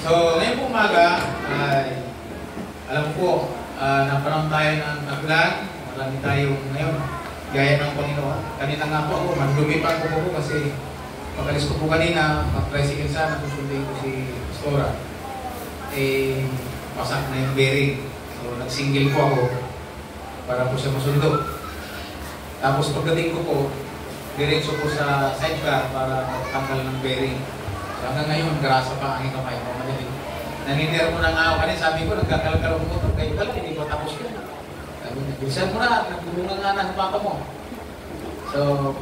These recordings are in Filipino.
So, ngayon po umaga, ay alam ko, naparang tayo ng aklan. Marami tayong ngayon, gaya ng Panginoon. Kanina nga po ako, maglumipan ko po kasi pag-alis ko po kanina, mag-tricycle sana, susundin ko si Pastora. Eh, pasak na yung bearing. So, nag-single po ako para po siya masundo. Tapos pagdating ko po, diretso po sa sidecar para tanggal ng bearing. So, hanggang ngayon, grasa pa ang aking kamay. Naniner mo na nga ako kanina, sabi ko, nagkakalkal ang motor, kayo pala, hindi pa tapos ko. Sabi niya, bilisan mo na, nagtulungan nga na sa papa mo. So,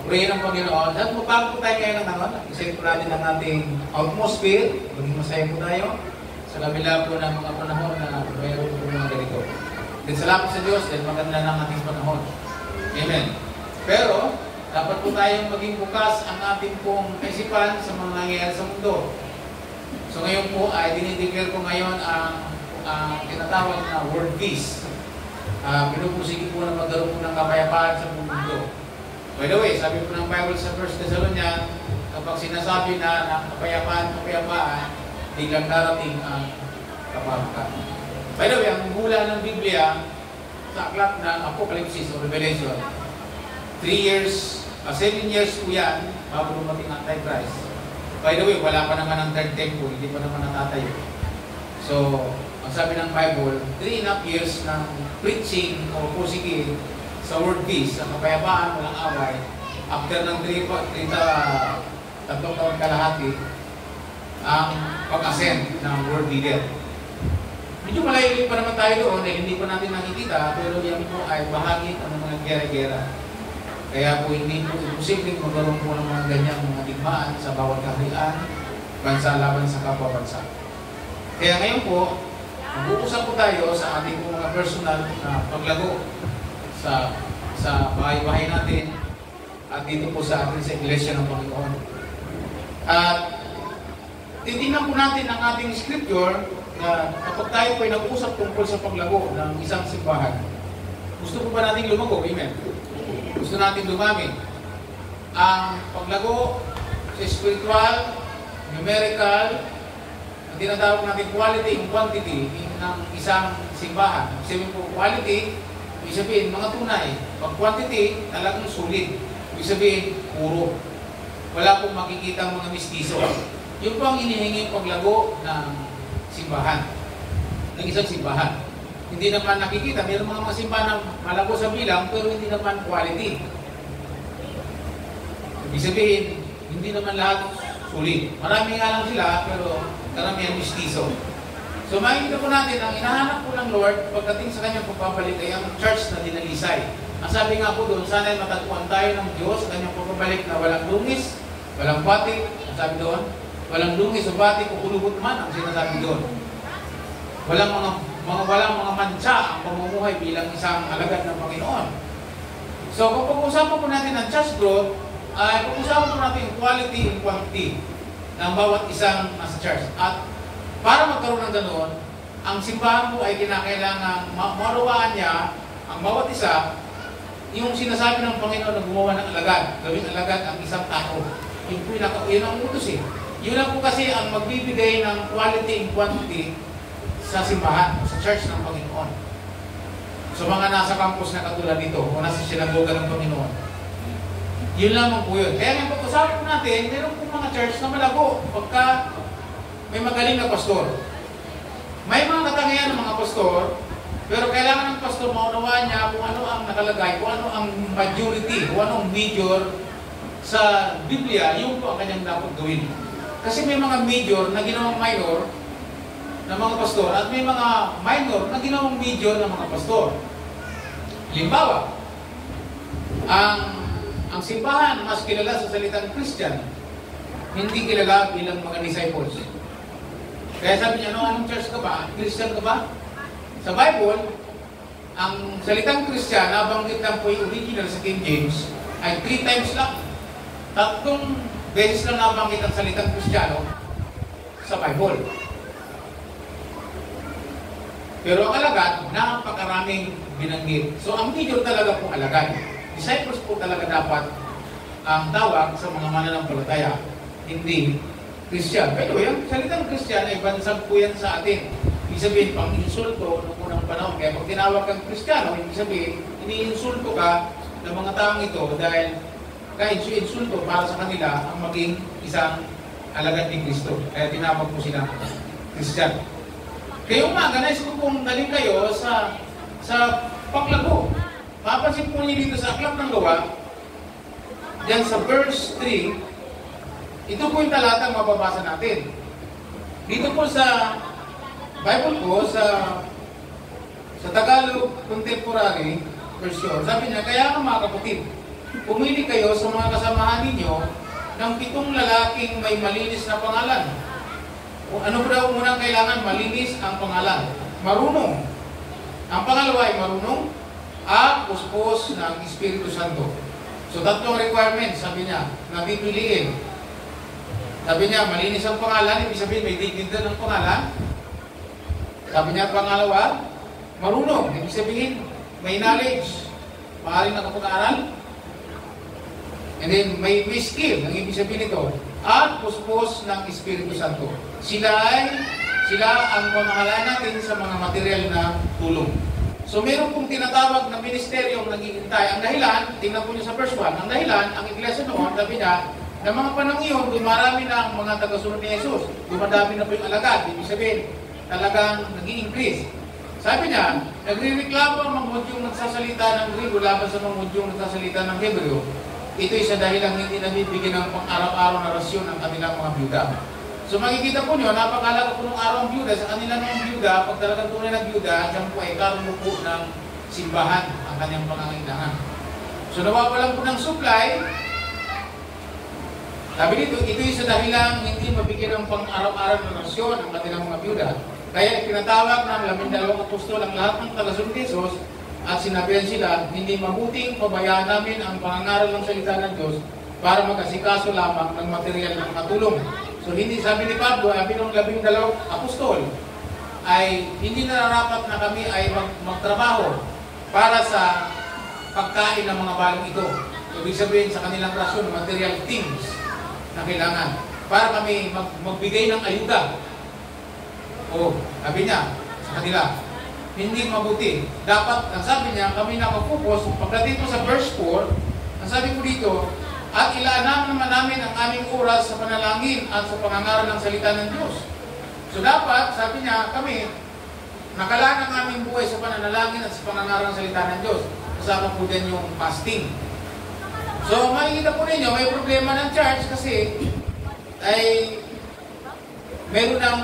pray ng Panginoon. At magbago tayo ngayon ng naman, isip po natin ang ating atmosphere, maging masaya po tayo sa kabila po ng mga panahon na mayroon po mga ganito. Then salamat sa Diyos, dahil maganda ng ating panahon. Amen. Pero, dapat po tayong maging bukas ang ating pong kaisipan sa mga nangyayari sa mundo. So ngayon po ay dinideclare ko ngayon ang tinatawag na world peace. Pinupusigi po na magkaroon po ng kapayapaan sa mundo. By the way, sabi po ng Bible sa 1 Thessalonians, kapag sinasabi na kapayapaan, biglang darating ang kapahamakan. By the way, ang hula ng Biblia sa aklat ng Apocalypse o Revelation, 7 years po yan bago dumating ang Antichrist. By the way, wala pa naman ang third temple, hindi pa naman natatayo. So, ang sabi ng Bible, 3.5 years ng preaching o pusigi sa world peace, sa kapayapaan, walang away. After ng 3 taon kalahati, ang pag-ascend ng world leader. Medyo malayo pa naman tayo doon, hindi pa natin nakikita, pero yan po ay bahagi ng mga gera-gera. Kaya po hindi po imposibleng magkaroon po ng mga ganyang mga digmaan sa bawat kaharian, bansa laban sa kapwa bansa. Kaya ngayon po, mag-uusap po tayo sa ating mga personal na paglago sa bahay-bahay natin at dito po sa atin sa Iglesia ng Panginoon. At titingnan po natin ang ating scripture na kapag tayo po ay nag-uusap tungkol sa paglago ng isang simbahan, gusto po ba natin lumago? Amen. Gusto natin dumami. Ang paglago sa spiritual, numerical, ang tinatawag natin quality and quantity ng isang simbahan. Sabihin po quality, ibig sabihin mga tunay. Pag quantity, talagang sulit. Ibig sabihin, puro. Wala pong makikita mga mistiso. Yun po ang inihingi paglago ng simbahan. Ng isang simbahan. Hindi naman nakikita, mayroon mga simbahan na malago sa bilang, pero hindi naman quality. Ibig sabihin, hindi naman lahat sulit. Marami nga lang sila, pero karamihan mistiso. So makikita po natin, ang hinahanap po ng Lord, pagdating sa kanyang pagpapalik ay ang church na dinalisay. Ang sabi nga po doon, sana'y matagpuan tayo ng Diyos sa kanyang pagpapalik na walang dungis, walang batik, ang sabi doon, walang dungis o batik o kulubot man, ang sinasabi doon. Walang mga mantsa ang pamumuhay bilang isang alagad ng Panginoon. So, kung pag-usapan po natin ang church growth, ay pag-usapan po natin yung quality and quantity ng bawat isang nasa church. At para magkaroon ng ganoon, ang simbahan po ay kinakailangan maunawaan niya ang bawat isa, yung sinasabi ng Panginoon na gumawa ng alagad, gawing alagad ang isang tao. Yun ang utos eh. Yun lang po kasi ang magbibigay ng quality and quantity sa simbahan, sa church ng Panginoon. So mga nasa campus na katulad dito, o nasa sinagoga ng Panginoon. Yun lamang po yun. Kaya nga pag-usapan natin, meron po mga church na malago pagka may magaling na pastor. May mga katangian ng mga pastor, pero kailangan ng pastor maunawaan niya kung ano ang nakalagay, kung ano ang majority, kung ano ang major sa Biblia, yun po ang kanyang dapat gawin. Kasi may mga major na ginawang minor ng mga pastor at may mga minor na ginawang major ng mga pastor. Halimbawa, ang simbahan mas kilala sa salitang Christian, hindi kilala bilang mga disciples. Kaya sabi niya, anong church ka ba? Christian ka ba? Sa Bible, ang salitang Christian, nabanggit lang po yung original sa King James, ay 3 times lang. 3 beses lang nabanggit ang salitang Kristiyano sa Bible. Pero ang alagad, napakaraming binanggit. So ang major talaga pong alagad. Disciples po talaga dapat ang tawag sa mga mananampalataya. Hindi Christian. Pero yung salitang Christian ay bansag po yan sa atin. Ibig sabihin, pang-insulto noong unang panahon. Kaya pag tinawag kang Kristiyano, ibig sabihin, iniinsulto ka ng mga taong ito dahil insulto para sa kanila ang maging isang alagad ni Kristo. Kaya tinawag mo sila Christian. Kaya umaga, nais ko pong daling kayo sa paklago. Mapansin po niyo dito sa Aklat ng Gawa, diyan sa verse 3, ito po yung talatang mababasa natin. Dito po sa Bible ko, sa Tagalog Contemporary Version, sabi niya, kaya nga mga kapatid, pumili kayo sa mga kasamahan ninyo ng 7 lalaking may malinis na pangalan. Ano po daw unang kailangan? Malinis ang pangalan. Marunong. Ang pangalawa ay marunong at puspos ng Espiritu Santo. So, 3 requirements, sabi niya, na pipiliin. Sabi niya, malinis ang pangalan, ibig sabihin may dignidad ng pangalan. Sabi niya, pangalawa, marunong, ibig sabihin may knowledge, maaaring nakapag-aaral. And then, may skill, ang ibig sabihin nito, at puspos ng Espiritu Santo. Sila ang pamahalaan natin sa mga material na tulong. So, meron pong tinatawag na ministeryong naghihintay. Ang dahilan, tingnan po niyo sa verse 1, ang dahilan, ang iglesia noon, sabi niya, na mga panahon iyon, dumarami na ang mga tagasunod ni Jesus. Dumadami na po yung alagad. Ibig sabihin, talagang nag-i-increase. Sabi niya, nagre-reklamo ang mga Hudyong nagsasalita ng Griego laban sa mga Hudyong nagsasalita ng Hebreo. Ito'y sa dahilang hindi nabibigyan ng pang-araw-araw na rasyon ng kanilang mga byuda. So makikita po nyo, napakalaga po ng araw ang byuda. Sa kanila ng byuda, pag talagang tunay na byuda, dyan po ay karoon po ng simbahan ang kanyang pangangailangan. So nawawalan po ng supply. Sabi dito, ito'y sa dahilang hindi mabigyan ng pang-araw-araw na rasyon ang kanilang mga byuda. Kaya ipinatawag ng 12 apostol ang lahat ng tagasunod ni Jesus at sinabihan sila, hindi mabuting pabayaan namin ang pangangaral ng salita ng Diyos para magkasikaso lamang ng material ng katulong. So hindi, sabi ni Pablo, sabi ng 12 apostol, ay hindi nararapat na kami ay magtrabaho para sa pagkain ng mga balong ito. Ibig sabihin sa kanilang rasyon, material things na kailangan para kami magbigay ng ayuda. O, sabi niya sa kanila, hindi mabuti. Dapat, ang sabi niya, kami nakafocus, pagdating ko sa verse 4, ang sabi ko dito, at ilaan naman namin ang aming oras sa panalangin at sa pangangaral ng salita ng Diyos. So dapat, sabi niya, kami, nakalaan ang aming buhay sa pananalangin at sa pangangaral ng salita ng Diyos. Kasama po din yung fasting. So, makikita po ninyo, may problema ng church kasi ay meron ng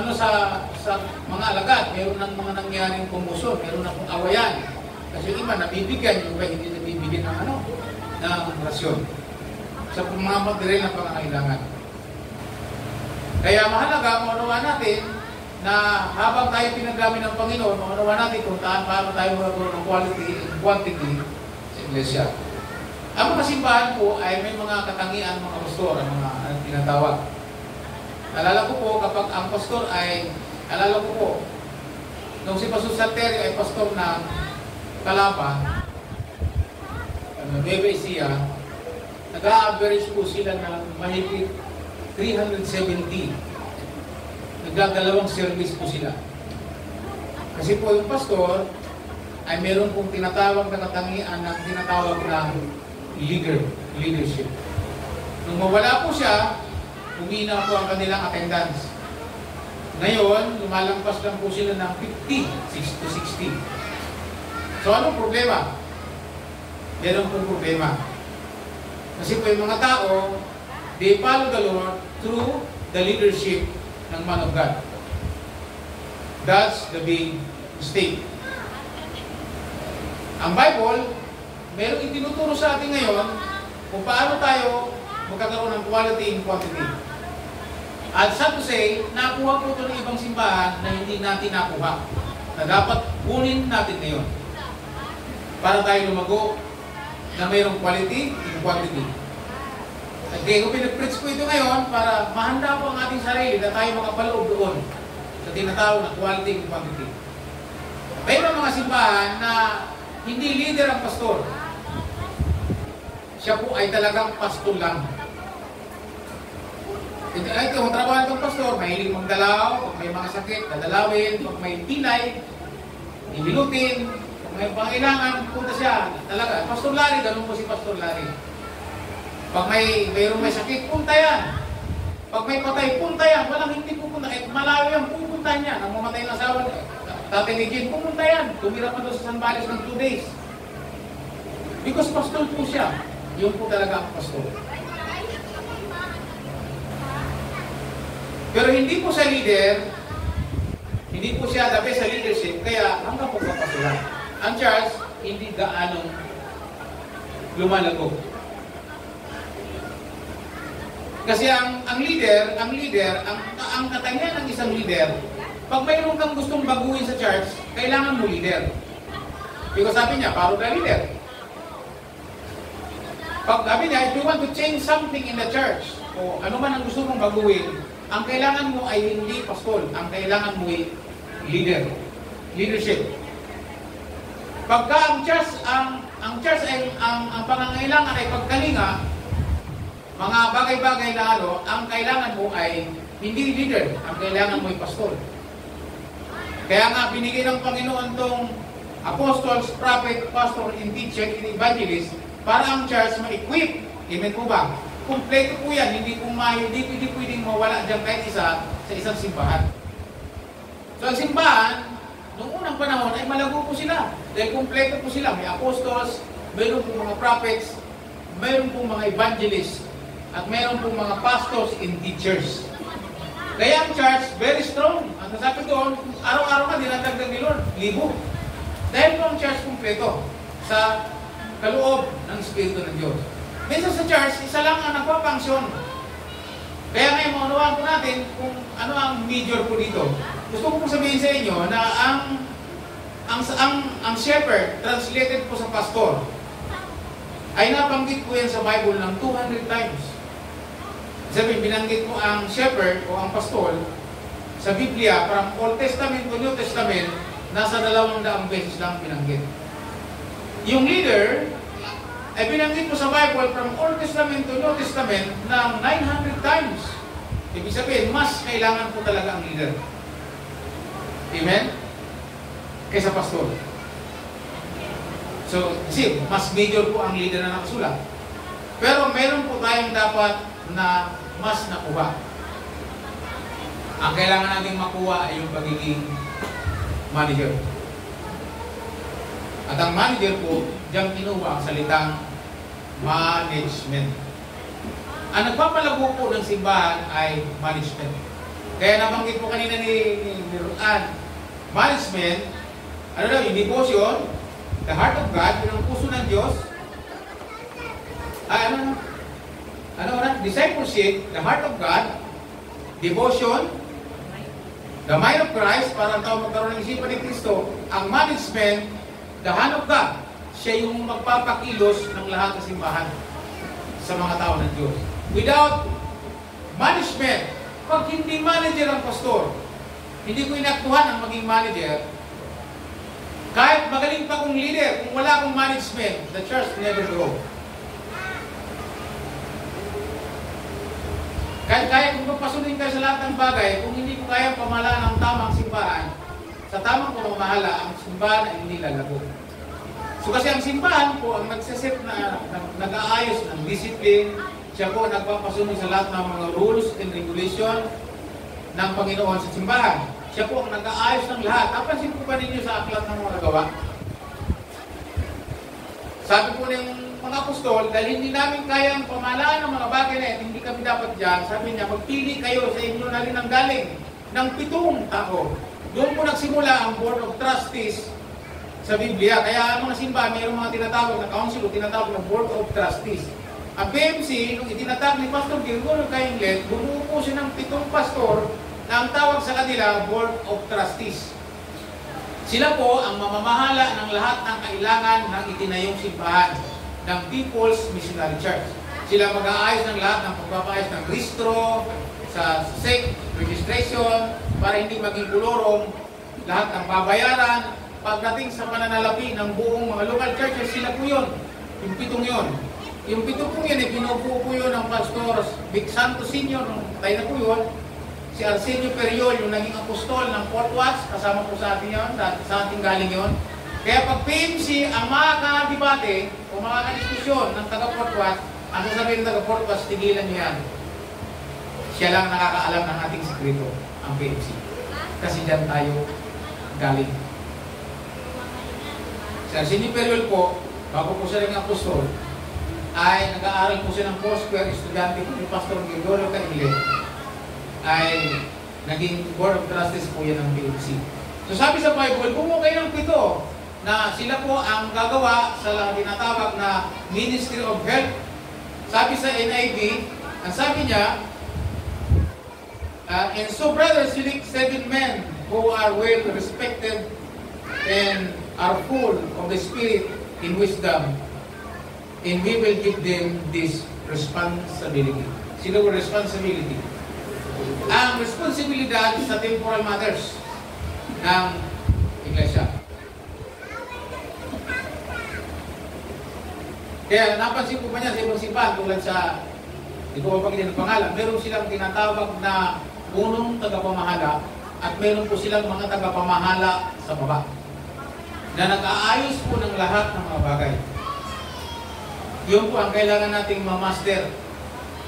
sa mga alagad, meron ng mga nangyaring promotion, meron ng awayan. Kasi yung iba nabibigyan, yung iba hindi nabibigyan ng rasyon sa mga material na pangangailangan. Kaya mahalaga, maunawa natin na habang tayo pinagamit ng Panginoon, maunawa natin kung paano tayo magkaroon ng quality and quantity sa iglesia. Ang mga simbahan po ay may mga katangian, mga pastor, ang mga tinatawag. Alala ko po, kapag ang pastor ay, alala ko po, nung si Pastor Salterio ay pastor ng Calapa, Nueva Ecija, nag-a-average po sila ng mahigit 370. Nagdadalawang service po sila. Kasi po yung pastor ay meron pong tinatawag na katangian ng tinatawag na leadership. Nung mawala po siya, humina po ang kanilang attendance. Ngayon, lumalampas lang po sila ng 50, 6 to 60. So, anong problema? Meron pong problema. Kasi po yung mga tao, they follow the Lord through the leadership ng man of God. That's the big mistake. Ang Bible, meron itinuturo sa atin ngayon kung paano tayo magkakaroon ng quality and quantity. At sad to say, nakuha po ito ng ibang simbahan na hindi natin nakuha. Na dapat kunin natin ngayon. Para tayo lumago na mayroong quality and quantity. At kaya kung pinag-preach ko ito ngayon para mahanda po ang ating sarili na tayo makapaloob doon sa tinatawag na quality and quantity. Mayroong mga simbahan na hindi leader ang pastor. Siya po ay talagang pastor lang. Ito, ang trabaho ng pastor, mahilig magdalaw, pag may mga sakit, dadalawin, pag may pilay, ibilutin, pag may pangailangan, punta siya. Talaga, Pastor Larry, ganun po si Pastor Larry. Pag mayroong may sakit, punta yan. Pag may patay, punta yan. Walang hindi pupunta. Malawi ang pupunta niya. Nang mamatay ng asawa, Tatay ni Jim, pumunta yan. Tumira pa doon sa San Balis ng 2 days. Because pastor po siya. Yun po talaga ang pastor. Pero hindi po sa leader, hindi po siya dapat sa leadership, kaya hanggang pagpapasulan. Ang church, hindi gaanong lumalago. Kasi ang leader, ang katangian ng isang leader, pag mayroon kang gustong baguhin sa church, kailangan mo leader. Because sabi niya, paro ka leader. Pag sabi niya, if you want to change something in the church, o ano man ang gusto mong baguhin, ang kailangan mo ay hindi pastol, ang kailangan mo ay leader. Leadership. Pagka ang church ay ang pangangailangan ay pagkalinga, mga bagay-bagay na ang kailangan mo ay hindi leader, ang kailangan mo ay pastol. Kaya nga binigay ng Panginoon tong apostles, prophet, pastor, and teacher, and evangelist para ang church ma-equip. Amen po ba? Kompleto po yan, hindi pwedeng mawala dyan kahit isa sa isang simbahan. So ang simbahan, noong unang panahon ay malago po sila. Dahil kompleto po sila. May apostles, mayroon po mga prophets, mayroon po mga evangelists, at mayroon po mga pastors and teachers. Kaya ang church, very strong. Ang nasabi doon, araw-araw ka dinadagdag ni Lord, 1,000. Dahil po ang church kompleto sa kaloob ng Espiritu ng Diyos. Minsan sa church, isa lang ang nagpapangsyon. Kaya ngayon, maunawaan po natin kung ano ang major po dito. Gusto ko po sabihin sa inyo na ang shepherd, translated po sa pastor, ay nabanggit po yan sa Bible ng 200 times. Sabi, binanggit po ang shepherd o ang pastor sa Biblia, from Old Testament to New Testament, nasa 200 beses lang binanggit. Yung leader, ay binanggit po sa Bible from Old Testament to New Testament ng 900 times. Ibig sabihin, mas kailangan po talaga ang leader. Amen? Kaysa pastor. So, kasi mas major po ang leader na nakasulat. Pero meron po tayong dapat na mas nakuha. Ang kailangan nating makuha ay yung pagiging manager. At ang manager po, diyang kinuha ang salitang management. Ang nagpapalago po ng simbahan ay management. Kaya nabanggit po kanina ni Rosan, management, ano daw, yung devotion, the heart of God, yung ang puso ng Diyos, discipleship, the heart of God, devotion, the mind of Christ, para ang tao magkaroon ng isipan ni Kristo, ang management, the hand of God, siya yung magpapakilos ng lahat ng simbahan sa mga tao ng Diyos. Without management, pag hindi manager ang pastor, hindi ko inaktuhan ang maging manager, kahit magaling pa kong leader, kung wala akong management, the church never grow. Kahit kaya kung magpasunin kayo sa lahat ng bagay, kung hindi ko kaya pamahalaan ang tamang simbahan, sa tamang pamamahala, ang simbahan ay hindi lalago. So kasi ang simbahan po, ang nagsaset na nag-aayos ng discipline, siya po nagpapasunod sa lahat ng mga rules and regulation ng Panginoon sa simbahan. Siya po ang nag-aayos ng lahat. Napansin po ba ninyo sa aklat ng mga nagawa? Sabi po ng mga apostol, dahil hindi namin kayang pamahalaan ng mga bagay na ito, hindi kami dapat dyan, sabi niya, magpili kayo sa inyo na rin ang galing ng 7 tao. Doon po nagsimula ang Board of Trustees sa Biblia. Kaya ang mga simbahan, mayroong mga tinatawag na council o tinatawag na Board of Trustees. Ang BMC, nung itinatawag ni Pastor Gregorio Cainglet, bumuo po siya ng 7 pastor na ang tawag sa kanila, Board of Trustees. Sila po ang mamamahala ng lahat ng kailangan ng itinayong simbahan ng People's Missionary Church. Sila mag-aayos ng lahat ng pagpapaayos ng rehistro, sa SEC, registration, para hindi maging kulorong, lahat ng babayaran. Pagdating sa pananalapi ng buong mga local churches, sila po yun. Yung 7 yun. Yung 7 po yan, pinupuo po yun ng Pastor Vic Santos Sr. Tayo na po yun. Si Arsenio Periol, yung naging apostol ng Fort Watts, kasama po sa atin yun, sa ating galing yun. Kaya pag PMC, ang makakadibate o makakadiskusyon ng taga-Fort Watts, ang sasabihin ng taga-Fort Watts, tigilan niyo yan. Siya lang nakakaalam ng ating sekreto, ang PMC. Kasi dyan tayo galing. Si Arsenio Periol po, bago po siya rin apostol, ay nag-aaral po siya ng Foursquare, estudyante po ni Pastor Gregorio Caile, ay naging Board of Trustees po yan ng PMC. So sabi sa Bible, bumuo kayo ng 7 na sila po ang gagawa sa tinatawag na Ministry of Health. Sabi sa NIV, ang sabi niya, and so brothers, select 7 men who are well respected and are full of the Spirit in wisdom, and we will give them this responsibility. Sino ang responsibility? Ang responsibilidad sa temporal matters ng iglesia. Kaya napansin ko ba niya sa ibang simbahan tulad sa, hindi ko mapagiging ng pangalan, meron silang tinatawag na punong tagapamahala at meron po silang mga tagapamahala sa baba na nag-aayos po ng lahat ng mga bagay. Yun po ang kailangan nating ma-master.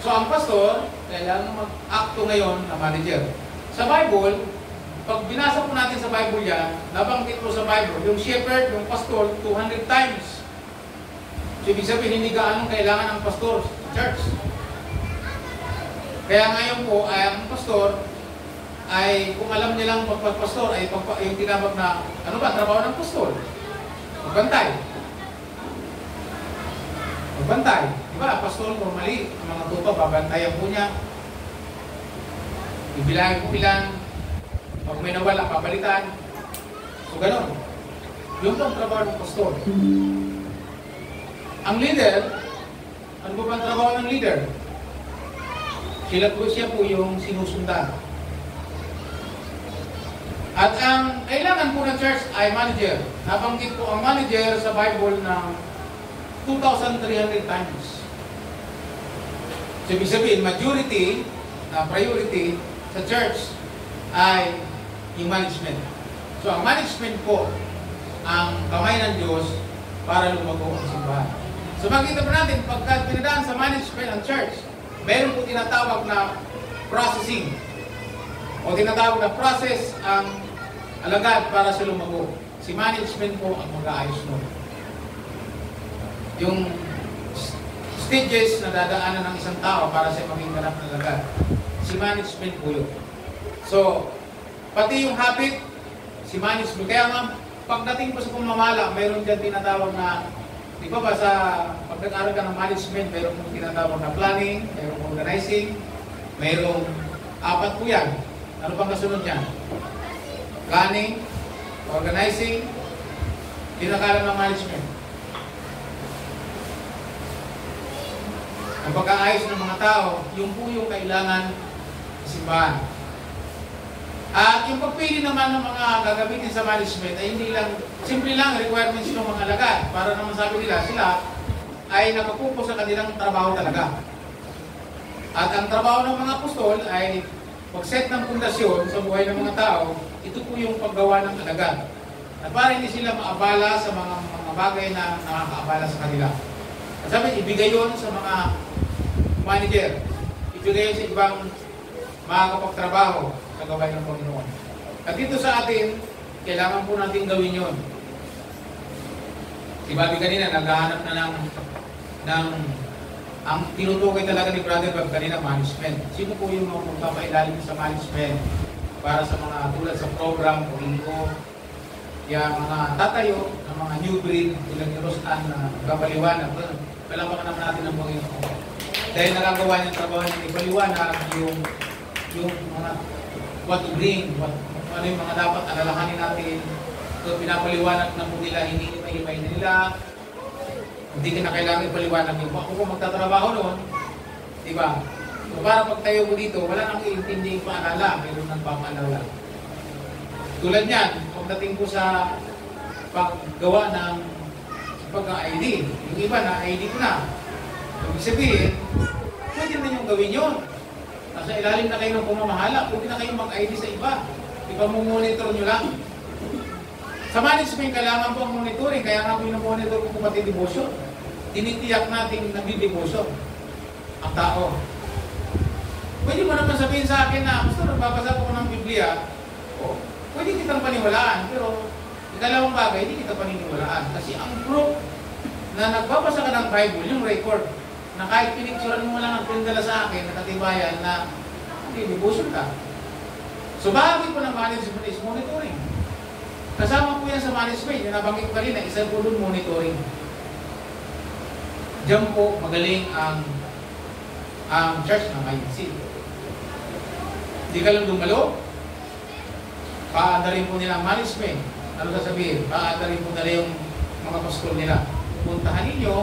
So ang pastor, kailangan mag-acto ngayon na manager. Sa Bible, pag binasa po natin sa Bible yan, nabanggit po sa Bible, yung shepherd, yung pastor, 200 times. So ibig sabihin, hindi gaano kailangan ng pastor sa church. Kaya ngayon po, ay ang pastor, ay kung alam nilang magpapastor, ay yung tinawag na, ano ba, trabaho ng pastor? Magbantay. Magbantay. Diba, pastor, normally, ang mga tupa, babantayan po niya. Ibilangin po ilan. Pag may nawala, papalitan. So, gano'n. Yun po ang trabaho ng pastor. Ang leader, ano ba ang trabaho ng leader? Siya po yung sinusundan. At ang kailangan po ng church ay manager. Nabanggit po ang manager sa Bible ng 2,300 times. So, ibig sabihin, majority na priority sa church ay yung management. So, ang management po ang kamay ng Diyos para lumago ang simbahan. So, makikita po natin, pagka pinadaan sa management ng church, meron po tinatawag na processing o tinatawag na process ang alagad para sa lumago. Si management po ang mag-aayos nun. Yung stages na dadaanan ng isang tao para sa maging ganap na alagad, si management po yun. So, pati yung habit, si management. Kaya nga, pagdating po sa pamamala, mayroon dyan tinatawag na, di ba ba sa pag nag-aaral ka ng management, mayroon po tinatawag na planning, mayroon organizing, mayroong 4 po yan. Ano pang kasunod yan? Planning, organizing, tinakalan ng management. Ang pagkaayos ng mga tao, yung po yung kailangan sa simbahan. At yung pagpili naman ng mga gagamitin sa management ay hindi lang, simple lang requirements ng mga alagad para naman sabi nila, sila ay nakapupo sa kanilang trabaho talaga. At ang trabaho ng mga apostol ay mag-set ng pundasyon sa buhay ng mga tao, ito po yung paggawa ng alagad. At para hindi sila maabala sa mga bagay na nakakaabala sa kanila. At sabi, ibigay yun sa mga manager. Ibigay yun sa ibang makakapagtrabaho sa gawain ng Panginoon. At dito sa atin, kailangan po natin gawin yun. Si Bobby kanina, naghahanap na ng ang tinutukoy talaga ni Brother Bob kanina, management. Sino po yung magpapailalim sa management para sa mga tulad sa program o linggo, yung mga tatayo ng mga new breed, ilang ni Rostan na gabaliwanag. Kailangan naman natin ang Panginoon. Dahil nagagawa niyang trabaho niya, ipaliwanag yung mga what to bring, ano yung mga dapat alalahanin natin. So, pinapaliwanag na po nila, hindi himay-himay nila. Hindi ka na kailangan ipaliwanag yung ako kung magtatrabaho noon, di ba? So, para pag tayo mo dito, wala nang iintindi yung paalala, mayroon ng pamaalala. Tulad niyan, pagdating ko sa paggawa ng pagka-ID, yung iba na ID ko na. Ibig sabihin, pwede na niyong gawin yun. Nasa ilalim na kayo ng pumamahala, pwede na kayong mag-ID sa iba. Ipamumonitor nyo lang. Sa management, kailangan po ang monitoring. Kaya nga po yung monitor ko pati devotion. Tinitiyak natin nagdi-devotion ang tao. Pwede mo naman sabihin sa akin na, basta nagbabasa ko ng Biblia, pwede kitang paniwalaan. Pero, ikalawang bagay, hindi kita paniniwalaan. Kasi ang proof na nagbabasa ka ng Bible, yung record, na kahit pinicturan mo lang ang pindala sa akin, nakatibayan na devotion ka. So, bahagi po ng management is monitoring. Kasama po yan sa management. Yung nabanggit ko kanina, isa po doon monitoring. Diyan po magaling ang church ng IEC. Hindi ka lang dumalo, paandarin po nila ang management. Ano sasabihin? Paandarin po nila yung mga pastor nila. Puntahan ninyo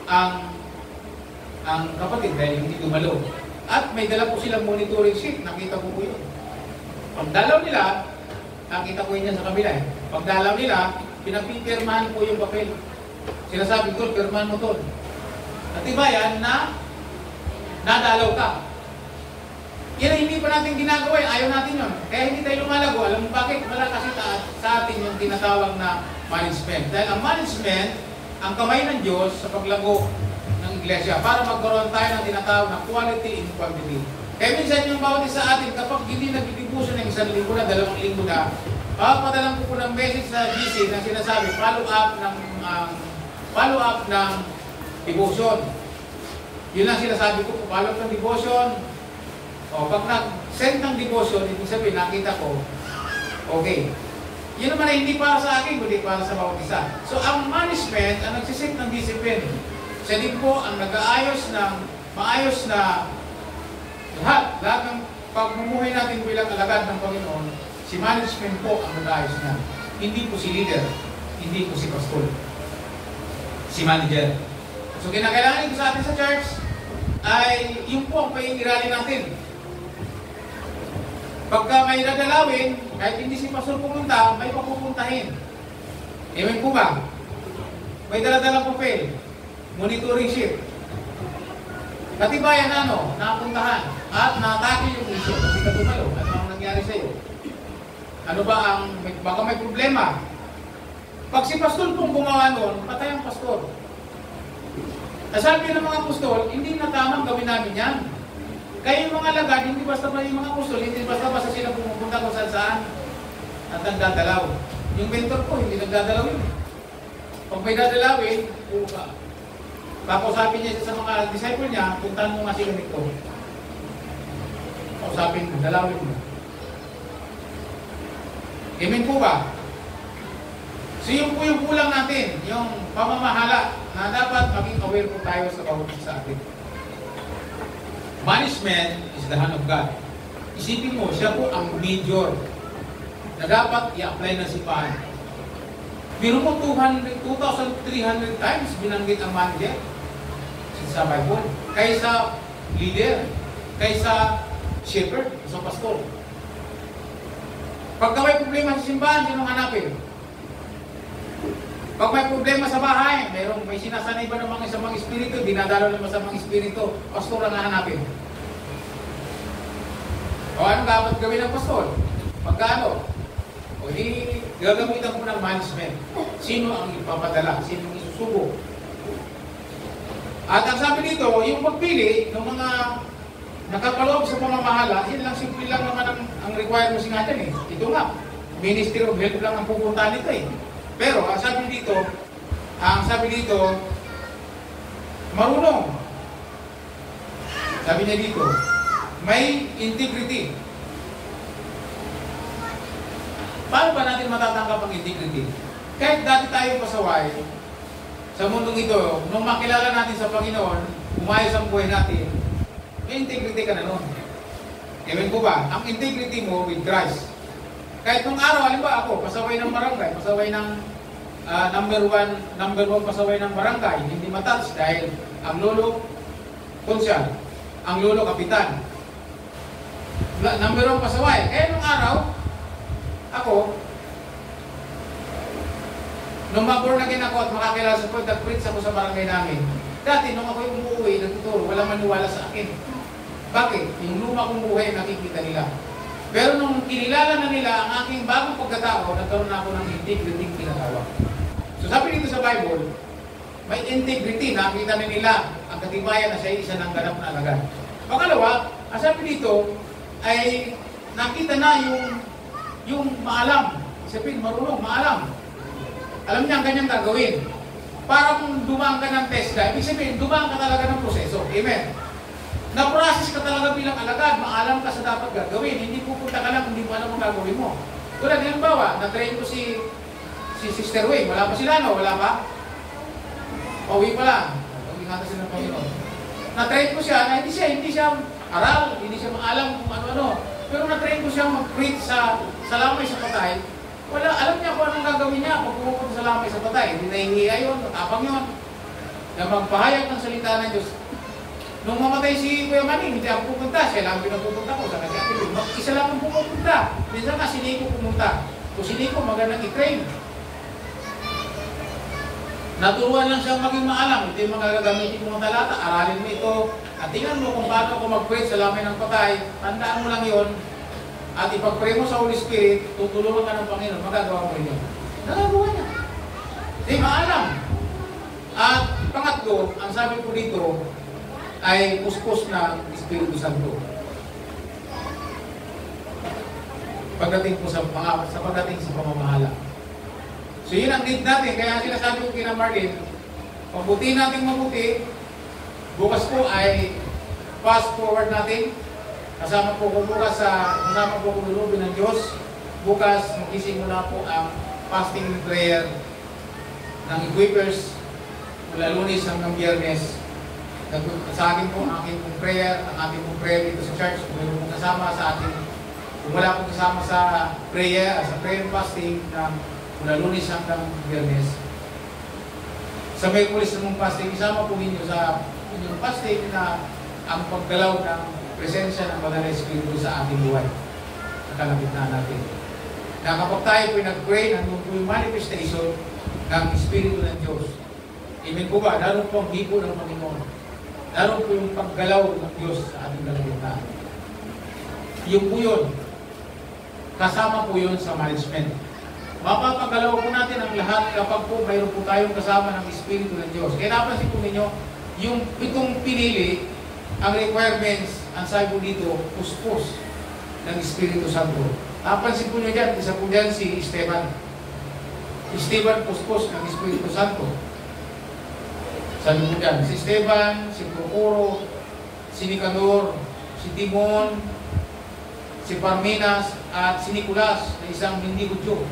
ang kapatid dahil hindi dumalo. At may dala po silang monitoring sheet. Nakita ko po yun. Pagdalaw nila, nakita ko yun sa kabila eh. Pagdalaw nila, pinapipirmahan po yung papel. Sinasabi ko, pirmahan mo to. Natibayan na nadalaw ka. Yan ay hindi pa natin ginagawa eh. Ayaw natin yun. Kaya hindi tayo lumalago. Alam mo bakit? Wala kasi sa atin yung tinatawag na management. Dahil ang management, ang kamay ng Diyos sa paglago ng iglesia para magkaroon tayo ng tinatawag na quality in quantity. Kaya minsan yung bawat isa atin, kapag hindi nagdidibuso ng 1 linggo na, 2 linggo na, papadalang ko po ng message sa GC na sinasabi, follow up ng devotion. Yun lang sinasabi ko, follow up ng devotion. O, pag nag-send ng devotion, ibig sabihin, nakita ko, okay. Yun naman ay hindi para sa akin, kundi para sa bawat isa. So, ang management, ang nagsiset ng discipline, siya din po ang nag-aayos ng maayos na lahat ng pagmumuhay natin bilang alagad ng Panginoon, si management po ang nag-aayos niya. Hindi po si leader, hindi po si pastor. Si manager. So, kinakailangan ko sa atin sa church ay yung po ang paingirali natin. Pagka may dadalawin, kahit hindi si pastor pumunta, may papupuntahin. Amen po ba? May daladalang papel, monitoring sheet. Katibayan napuntahan at natake yung issue kasi ka tumalo. Ano ang nangyari sa iyo? Ano ba baka may problema? Pag si pastor pong gumawa noon, patay ang pastor. Sabi ng mga apostol, hindi na tamang gawin namin yan. Kaya yung mga lagad, hindi basta ba yung mga apostol, hindi basta sila pumupunta kung saan at nagdadalaw. Yung mentor ko, hindi nagdadalaw yun. Pag may dadalawin, kausapin niya sa mga disciple niya, puntahan mo nga sila nito. Kausapin mo, dalawin mo. Amen po ba? So yun po yung kulang natin, yung pamamahala na dapat maging aware po tayo sa bawat isa atin. Management is the hand of God. Isipin mo, siya po ang major na dapat i-apply ng sipahan. Pero mo 2,300 times binanggit ang manager sa Bible. Kaysa leader, kaysa shepherd, sa pastor. Pagka may problema sa simbahan, sinong hanapin? Pag may problema sa bahay, may sinasanay ba ng mga isamang espiritu, dinadalo ng masamang espiritu, pastor ang hanapin. O ano dapat gawin ng pastor? Pagkano? O di, gagamitan ko ng management. Sino ang ipapadala? Sino ang isusubo? At ang sabi dito, yung pagpili ng mga nakapaloob sa pamamahala, yun lang, simple lang naman ang requirements nga dyan eh. Ito nga, Ministry of Health lang ang pupuntahan nito eh. Pero ang sabi dito, marunong. Sabi niya dito, may integrity. Paano ba natin matatanggap ang integrity? Kahit dati tayo pasaway, sa mundong ito, nung makilala natin sa Panginoon, umayos ang buhay natin, may integrity ka na nun. Amen po ba? Ang integrity mo with Christ. Kahit nung araw, halimbawa ako, pasaway ng barangay, pasaway ng number one pasaway ng barangay, hindi matouch dahil ang lolo, konsyal, ang lolo, kapitan. Number one pasaway. Eh, nung araw, ako, nung ma-born again ako at makakilala sa point, nag-preach ako sa barangay namin. Dati, nung ako'y umuwi, nagtuturo, walang maniwala sa akin. Bakit? Yung luma kong buhay nakikita nila. Pero nung kinilala na nila ang aking bagong pagkatao, nagkaroon na ako ng integrity tinatawag. So sabi dito sa Bible, may integrity, nakita na nila ang katibayan na siya isa ng ganap na alagad. Pangalawa, ang sabi dito ay nakita na yung maalam. Sabihin, marunong, maalam. Alam niya ang kanyang gagawin. Para kung dumaan ka ng test na, ibig sabihin, dumaan ka talaga ng proseso. Amen. Na-process ka talaga bilang alagad, maalam ka sa dapat gagawin. Hindi pupunta ka lang, hindi mo alam ang gagawin mo. Tulad, halimbawa, na-train ko si Sister Wayne. Wala pa sila, no? Wala pa? Pauwi pa lang. Pag-ingatan sila ng Panginoon. Na-train ko siya, na hindi siya aral, hindi siya maalam kung ano-ano. Pero na-train ko siya mag-preach sa lamay sa patay. Wala, alam niya kung anong gagawin niya pag pumunta sa lamay sa patay. Hindi nahihiya yun, matapang yun. Na magpahayag ng salita ng Diyos. Nung mamatay si Kuya Maning, hindi ako pupunta. Siya lang pinapupunta ko. Saka siya, mag-isa lang ang pupunta. Minsan nga, si Nico pumunta. Kung si Nico, magandang i-train. Naturuan lang siyang maging maalam. Ito yung mga gagamitin mong talata. Aralin mo ito. At tingnan mo kung paano ako mag-pray sa lamay ng patay. Tandaan mo lang yon. At ipag-pray mo sa Holy Spirit, tutulungan ka ng Panginoon. Magagawa mo rin yun. Nagagawa niya. Hindi maalam. At pangatlo, ang sabi ko dito, ay puspos na Espiritu Santo. Pagdating po sa pamamahala. So yun ang need natin. Kaya sinasabi ko kina Marlene, pagbutihin natin mabuti, bukas po ay fast forward natin. Kasama po ko lulubin ng Diyos. Bukas, magsisimula po ang fasting prayer ng equippers mula Lunes hanggang Biyernes. Sa akin po, ang aking pong prayer, ang ating pong prayer dito sa church, kung mayroon pong kasama sa ating, kung wala pong kasama sa prayer and fasting na mula Lunes hanggang Biyernes. Sa Miyerkules namang fasting, isama po ninyo sa inyong fasting na ang paggalaw ng presensya ng Banal na Espiritu sa ating buhay. Sa kalagitnaan natin. Na kapag tayo po nag-pray, nandun po yung manifestation ng Espiritu ng Diyos. Amen po ba? Naroon po ang hipo ng Panginoon. Naroon po yung paggalaw ng Diyos sa ating kalagitnaan. Yung po yun. Kasama po yun sa management. Mapapagalaw po natin ang lahat kapag po mayroon po tayong kasama ng Espiritu ng Diyos. Kaya napansin po ninyo, yung itong pinili, ang requirements, ang sabi po dito, puspos ng Espiritu Santo. Napansin po nyo dyan, isa po dyan si Esteban. Esteban, puspos ng Espiritu Santo. Sabi po dyan, si Esteban, si Procuro, si Nicanor, si Timon, si Parmenas, at si Nicolas, na isang hindi Hudyo.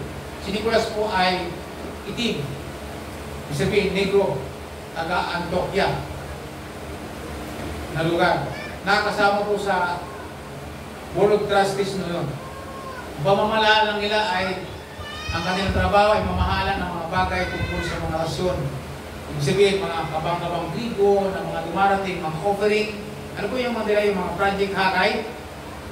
Si Nicolas po ay itim. Ibig sabihin, negro, taga Antioquia na lugar. Nakasama po sa Board of Trustees na yun. Pamamahala lang nila ay ang kanilang trabaho ay mamahala ng mga bagay tungkol sa mga rasyon. Ibig sabihin, mga kabang-kabang trigo, ng mga dumarating, mga offering. Ano po yung mga yung mga project hakay?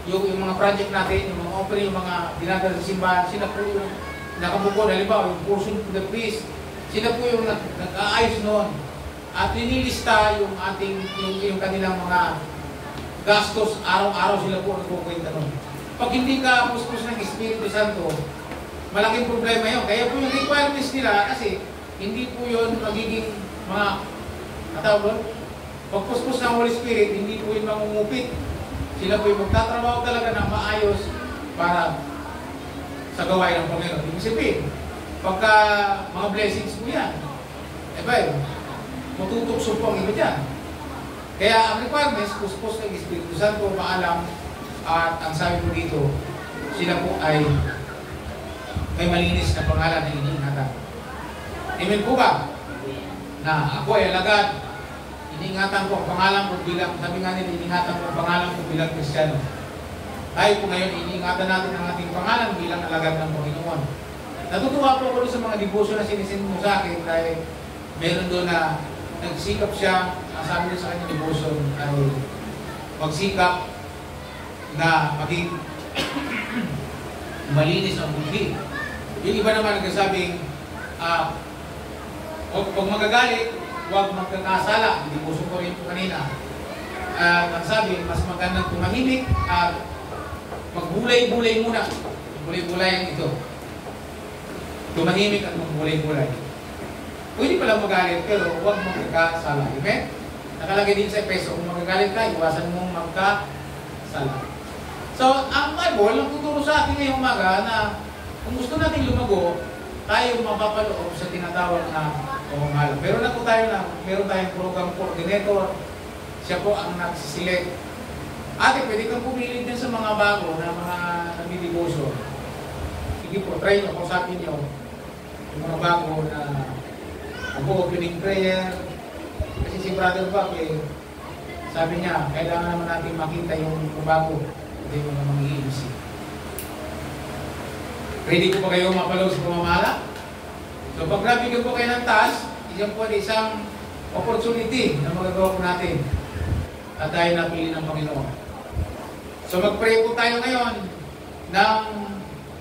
Yung mga project natin, yung mga offering, yung mga dinadala sa simbahan, sila po yung nakabukod. Halimbawa, yung portion to the priest, sila po yung nag-aayos noon. At linilista yung ating, yung kanilang mga gastos, araw-araw sila po nagkukwenta nun. Pag hindi ka puspos ng Espiritu Santo, malaking problema yun. Kaya po yung requirements nila, kasi hindi po yun magiging mga katawag. Pag puspos ng Holy Spirit, hindi po yun mangungupit. Sila po yung magtatrabaho talaga ng maayos para sa gawain ng Panginoon. Ibig sabihin, pagka mga blessings po yan, matutukso po ang iba dyan. Kaya ang requirements, puspos ng Espiritu Santo, maalam, at ang sabi po dito, sila po ay may malinis na pangalan na iniingatan. Amen po ba? Na ako ay alagad, iniingatan ko ang pangalan ko bilang, sabi nga nila, iniingatan ko ang pangalan ko bilang Kristiyano. Tayo po ngayon, iniingatan natin ang ating pangalan bilang alagad ng Panginoon. Natutuwa po ako sa mga devotion na sinisin mo sa akin dahil meron doon na nagsikap siya, ang sabi niya sa kanyang devotion ay magsikap na maging malinis ang buhay. Yung iba naman nagsasabing, pag magagalit, huwag magkakasala. Hindi puso ko rin po kanina. At ang sabi, mas magandang tumahimik at magbulay-bulay muna. Bulay-bulay ito. Tumahimik at magbulay-bulay. Pwede palang magalit, pero huwag magkakasala. Amen? Nakalagay din sa Efeso, kung magagalit ka, iwasan mong magkasala. So, ang Bible, ang tuturo sa atin ngayong umaga na kung gusto natin lumago, tayo mapapaloob sa tinatawag na pamamahala. Meron tayong program coordinator. Siya po ang nagsiselect. Ate, pwede kang pumili din sa mga bago na mga nabibigosyo. Sige po, try nyo, kausapin nyo yung mga bago na mag-opening prayer. Kasi si Brother Bob, sabi niya, kailangan naman natin makita yung bago. Hindi mo na mag-iisip. Ready ko pa kayo mapalaw sa pamamahala? So pag nabigyan po kayo ng task, isang po isang opportunity na magagawa po natin at tayo napili ng Panginoon. So mag-pray po tayo ngayon ng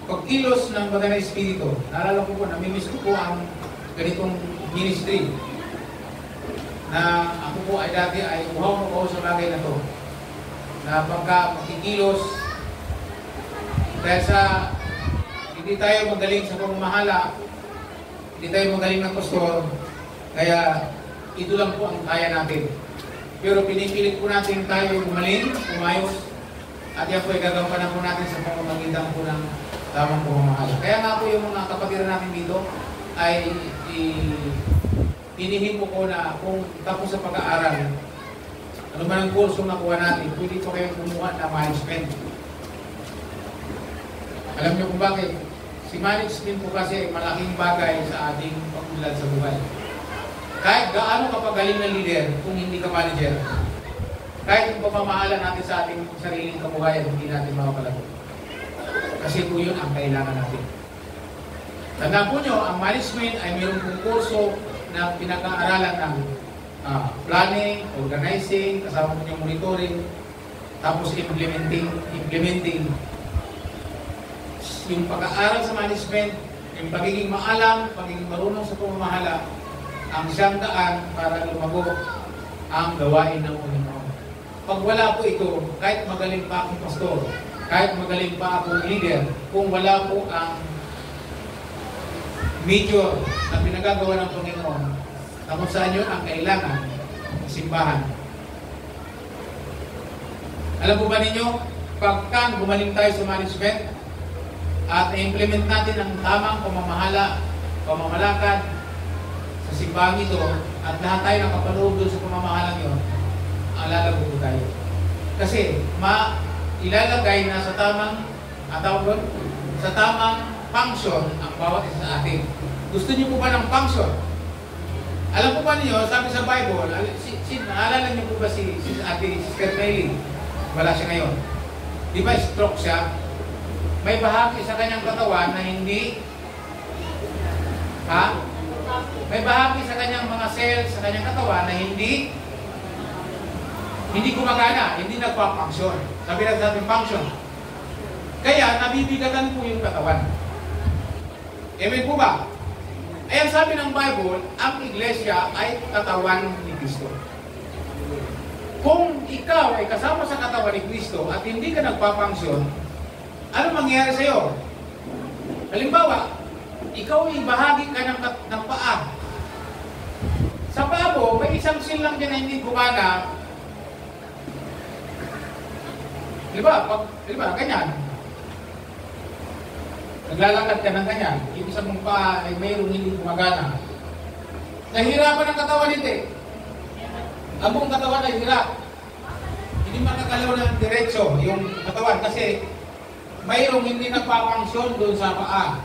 pagkilos ng Banal na Espiritu. Naalala ko po, namimiss ko po ang ganitong ministry na ako po ay dati ay uhaw ko sa bagay na to na pagka makikilos dahil sa hindi tayo magaling sa pamamahala, hindi tayo magaling ng pastor, kaya ito lang po ang kaya natin. Pero pinipilit po natin tayo gumaling, umayos, at yan po ay gagampanan po natin sa pamamagitan po ng tamang pamamahala. Kaya nga po yung mga kapatiran natin dito ay hinihin po ko na kung tapos sa pag-aaral, ano man ang kurso na kuha natin, pwede po kayong kumuha na management. Alam niyo kung bakit? Si management po kasi malaking bagay sa ating pag-unlad sa buhay. Kahit gaano ka pagaling na leader kung hindi ka manager, kahit yung pamamahala natin sa ating sariling kabuhayan, hindi natin makapalago. Kasi po yun ang kailangan natin. Tandaan po nyo, ang management ay mayroong kurso na pinag-aaralan ng planning, organizing, kasama po yung monitoring, tapos implementing. Yung pag-aaral sa management, yung pagiging maalam, pagiging marunong sa pamamahala, ang siyang daan para lumago ang gawain ng Panginoon. Pag wala po ito, kahit magaling pa akong pastor, kahit magaling pa akong leader, kung wala po ang major na pinagagawa ng Panginoon, na kung saan yun ang kailangan ng simbahan. Alam po ba ninyo, pagka gumaling tayo sa management, at i-implement natin ang tamang pamamahala, pamamalakad sa simbahan ito, at lahat tayo nakapanood doon sa pamamahalang yun, alalago po tayo. Kasi, ilalagay na sa tamang, sa tamang function ang bawat isa sa atin. Gusto niyo po ba ng function? Alam po ba niyo, sabi sa Bible, naalala niyo po ba si Ate Sister Nelly? Wala siya ngayon. Di ba stroke siya? May bahagi sa kanyang katawan na hindi may bahagi sa kanyang mga cells sa kanyang katawan na hindi gumagana, hindi nagpa-function. Sabi natin natin function. Kaya nabibigatan po yung katawan. Amen po ba? Ayan sabi ng Bible, ang iglesia ay katawan ni Kristo. Kung ikaw ay kasama sa katawan ni Kristo at hindi ka nagpa-function, ano mangyayari sa iyo? Halimbawa, ikaw ay bahagi ka ng paa. Sa paa mo, may isang seal lang dyan na hindi gumana. Diba, ganyan. Naglalakad ka ng ganyan. Yung isang mong paa ay mayroong hindi gumagana. Nahirapan ang katawan hindi. Ang buong katawan ay hirap. Hindi makakalaw ng diretso yung katawan kasi mayroong hindi nagpapangsyon doon sa paa.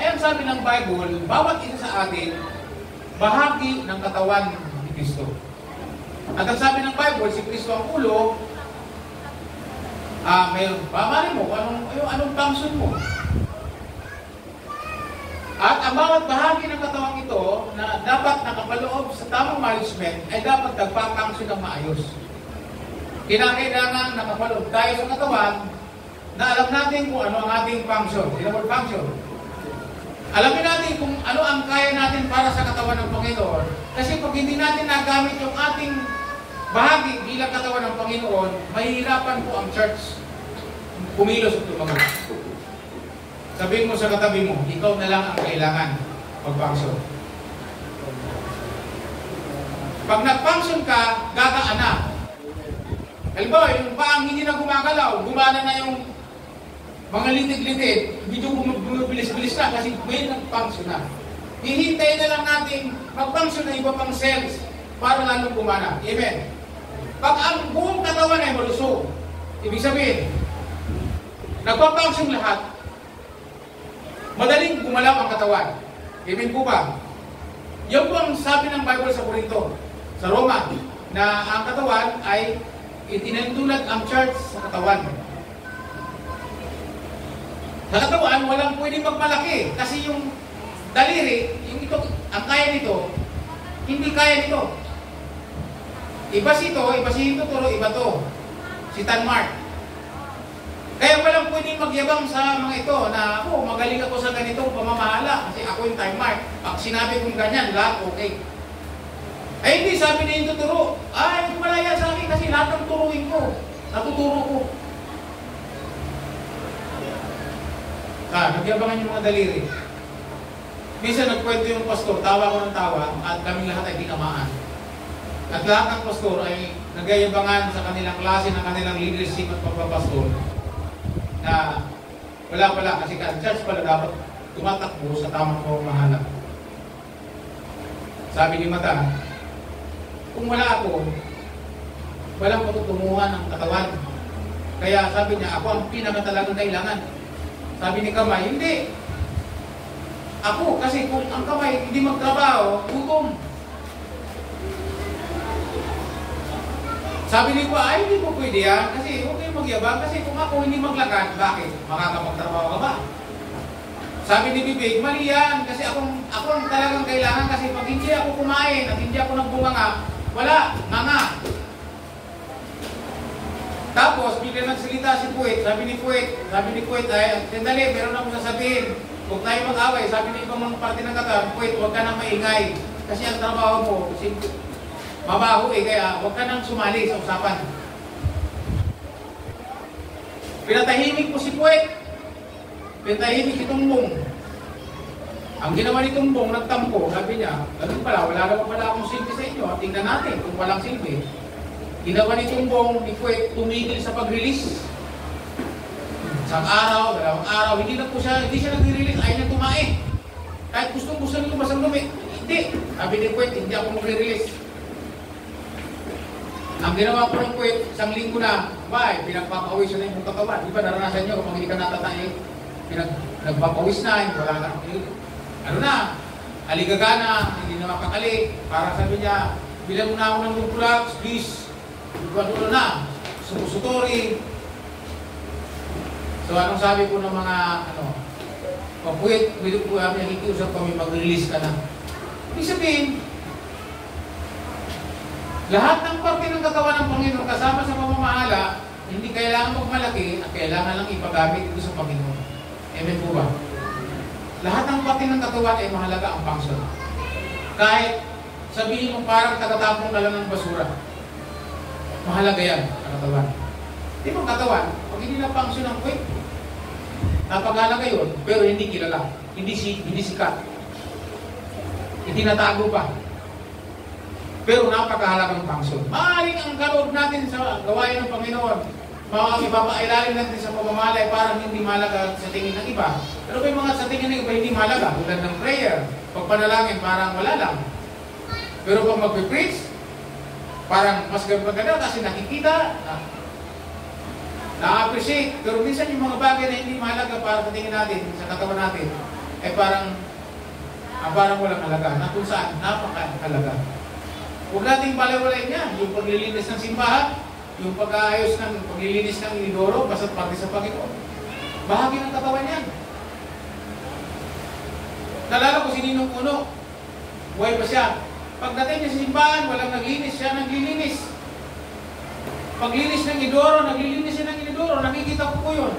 Ayan sabi ng Bible, bawat isa sa atin, bahagi ng katawan ni Kristo. At ang sabi ng Bible, si Kristo ang ulo, mayroon, pamari mo, anong function mo? At ang bawat bahagi ng katawan ito, na dapat nakapaloob sa tamang management, ay dapat nagpapangsyon ng maayos. Kinakailangan nakapaloob tayo sa katawan, na alam natin kung ano ang ating function. Sino mo function? Alamin natin kung ano ang kaya natin para sa katawan ng Panginoon. Kasi pag hindi natin nagamit yung ating bahagi bilang katawan ng Panginoon, mahihirapan po ang church kumilos at tumagal. Sabihin mo sa katabi mo, ikaw na lang ang kailangan pag-function. Pag nag-function ka, gagaan na. Halimbawa, yung paang hindi na gumagalaw, gumana na yung mga litid-litid, medyo bumibilis-bilis na kasi may nag-function na. Hihintayin na lang natin mag-function na iba pang cells para lalong gumana. Amen. Pag ang buong katawan ay malusog, ibig sabihin, nagpa-function lahat, madaling gumalaw ang katawan. Amen po ba? Yan po ang sabi ng Bible sa Corinto, sa Roma, na ang katawan ay itinutulad ang church sa katawan. Sa katawan, walang pwedeng magmalaki. Kasi yung daliri, yung ito, ang kaya nito, hindi kaya nito. Iba si Tuturo, iba to. Si Tanmark. Kaya walang pwedeng magyabang sa mga ito na ako, magaling ako sa ganitong pamamahala kasi ako yung Tanmark. Pag sinabi kong ganyan, lahat okay. Ay hindi, sabi na yung Tuturo, ay hindi malaya sa akin kasi lahat ng turuin ko, natuturo ko. Nagyabangan yung mga daliri. Minsan nagkwento yung pastor, tawa ko ng tawa, at kaming lahat ay tinamaan. At lahat ng pastor ay nagyabangan sa kanilang klase ng kanilang leadership at pagpapastor na wala kasi ang church pala dapat tumatakbo sa tamang pamamahala. Sabi ni Mata, kung wala ako, walang patutunguhan ng katawan. Kaya sabi niya, ako ang pinakatalagang kailangan. Sabi ni Kamay, hindi. Ako, kasi kung ang kamay hindi magtrabaho, gutom. Sabi ni Pa, ay hindi po pwede yan. Kasi huwag kayong magyabang. Kasi kung ako hindi maglakad, bakit? Makakapagtrabaho ka ba? Sabi ni Bibig, mali yan. Kasi ako ang talagang kailangan. Kasi pag hindi ako kumain at hindi ako nagbunganga, wala, nga. Tapos, bigla nagsalita si Puwet. Sabi ni Puwet, ay, sandali, meron akong sasabihin. Huwag tayo mag-away. Sabi ni ibang mga parte ng katawan, Puwet, huwag ka nang maingay. Kasi ang trabaho mo, mabaho kaya huwag ka nang sumali sa usapan. Pinatahimik po si Puwet. Pinatahimik si Tumbong. Ang ginawa ni Tumbong, nagtampo, sabi niya, ganun pala, wala naman pala akong silbi sa inyo. Tingnan natin kung walang silbi. Ginawa ni Tumbong, ni Puwet, tumigil sa pag-release. Isang araw, dalawang araw, hindi siya nag-release, ayaw niya tumae. Kahit gusto niyo basang lumi, hindi. Sabi ni Puwet, hindi ako mag-release. Ang ginawa ko ng Puwet, isang linggo na, pinagpapawis na yung katawan. Di ba naranasan niyo kung hindi ka natatay, nagpapawis na, wala na, aligagana, hindi na makakali. Para sabi niya, bilang mo na ako ng lupulax, please. Dulo na, sumusutori. So anong sabi ko ng mga Puwet, pwede po kami nakikiusap kami, mag-release ka na. Ibig sabihin, lahat ng parte ng katawan ng Panginoon kasama sa pamamahala, hindi kailangan magmalaki at kailangan lang ipagamit ito sa Panginoon. Amen po ba? Lahat ng parte ng katawan ay mahalaga ang function. Kahit sabihin mo parang tagatapong ka lang ng basura, mahalaga yan sa katawan. Di ba katawan, pag hindi na function ng Puwet, napagalaga yun, pero hindi kilala, hindi sikat, hindi natago pa. Pero napakahalagang function. Maaaring ang kaloob natin sa gawain ng Panginoon, ipapailalim natin sa pamamahala parang hindi mahalaga sa tingin ng iba. Pero may mga sa tingin ng iba hindi mahalaga, tulad ng prayer, pagpanalangin parang wala lang. Pero pag mag-preach, parang mas ganda kasi nakikita, na-appreciate. Pero minsan yung mga bagay na hindi mahalaga para sa tingin natin, sa katawan natin, ay parang walang halaga. Na kung saan, napakahalaga. Huwag nating balay-walayin yan. Yung paglilinis ng simbahan, yung pag-aayos ng paglilinis ng inidoro, basta't parte sa Panginoon. Bahagi ng katawan yan. Nalala ko si Ninong Uno. Buhay pa siya. Pagdating niya sa simbahan, walang naglinis, siya naglilinis. Paglinis ng inidoro, naglilinis siya ng inidoro. Nakikita ko po yun.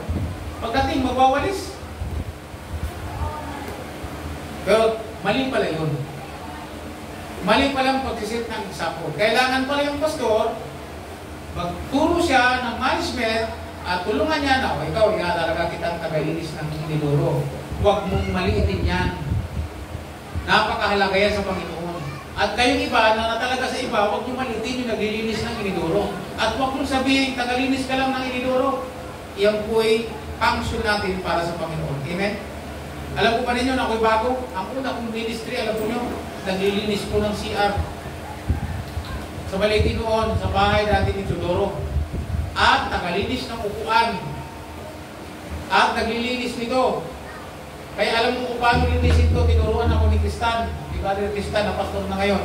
Pagdating, magwawalis. mali pala yun. Mali pala ang pagsisit ng example. Kailangan pala yung pastor, magturo siya ng management at tulungan niya na, ikaw, talaga kitang tagalinis ng inidoro. Huwag mong maliitin yan. Napakahalaga yan sa Panginoon. At kayong iba, na talaga sa iba, huwag nyo maliitin yung naglilinis ng inidoro. At huwag mong sabihin, tagalinis ka lang ng inidoro. Iyan po ay function natin para sa Panginoon. Amen? Alam po ba ninyo na ako'y bago? Ang una kong ministry, alam po nyo, naglilinis po ng CR. Sa Baliti noon, sa bahay dati ni Teodoro. At tagalinis ng upuan. At naglilinis nito. Kaya alam mo kung paano linisin ito, tinuruan ako ni Kristan. Di ba rin Kristan, na pastor na ngayon.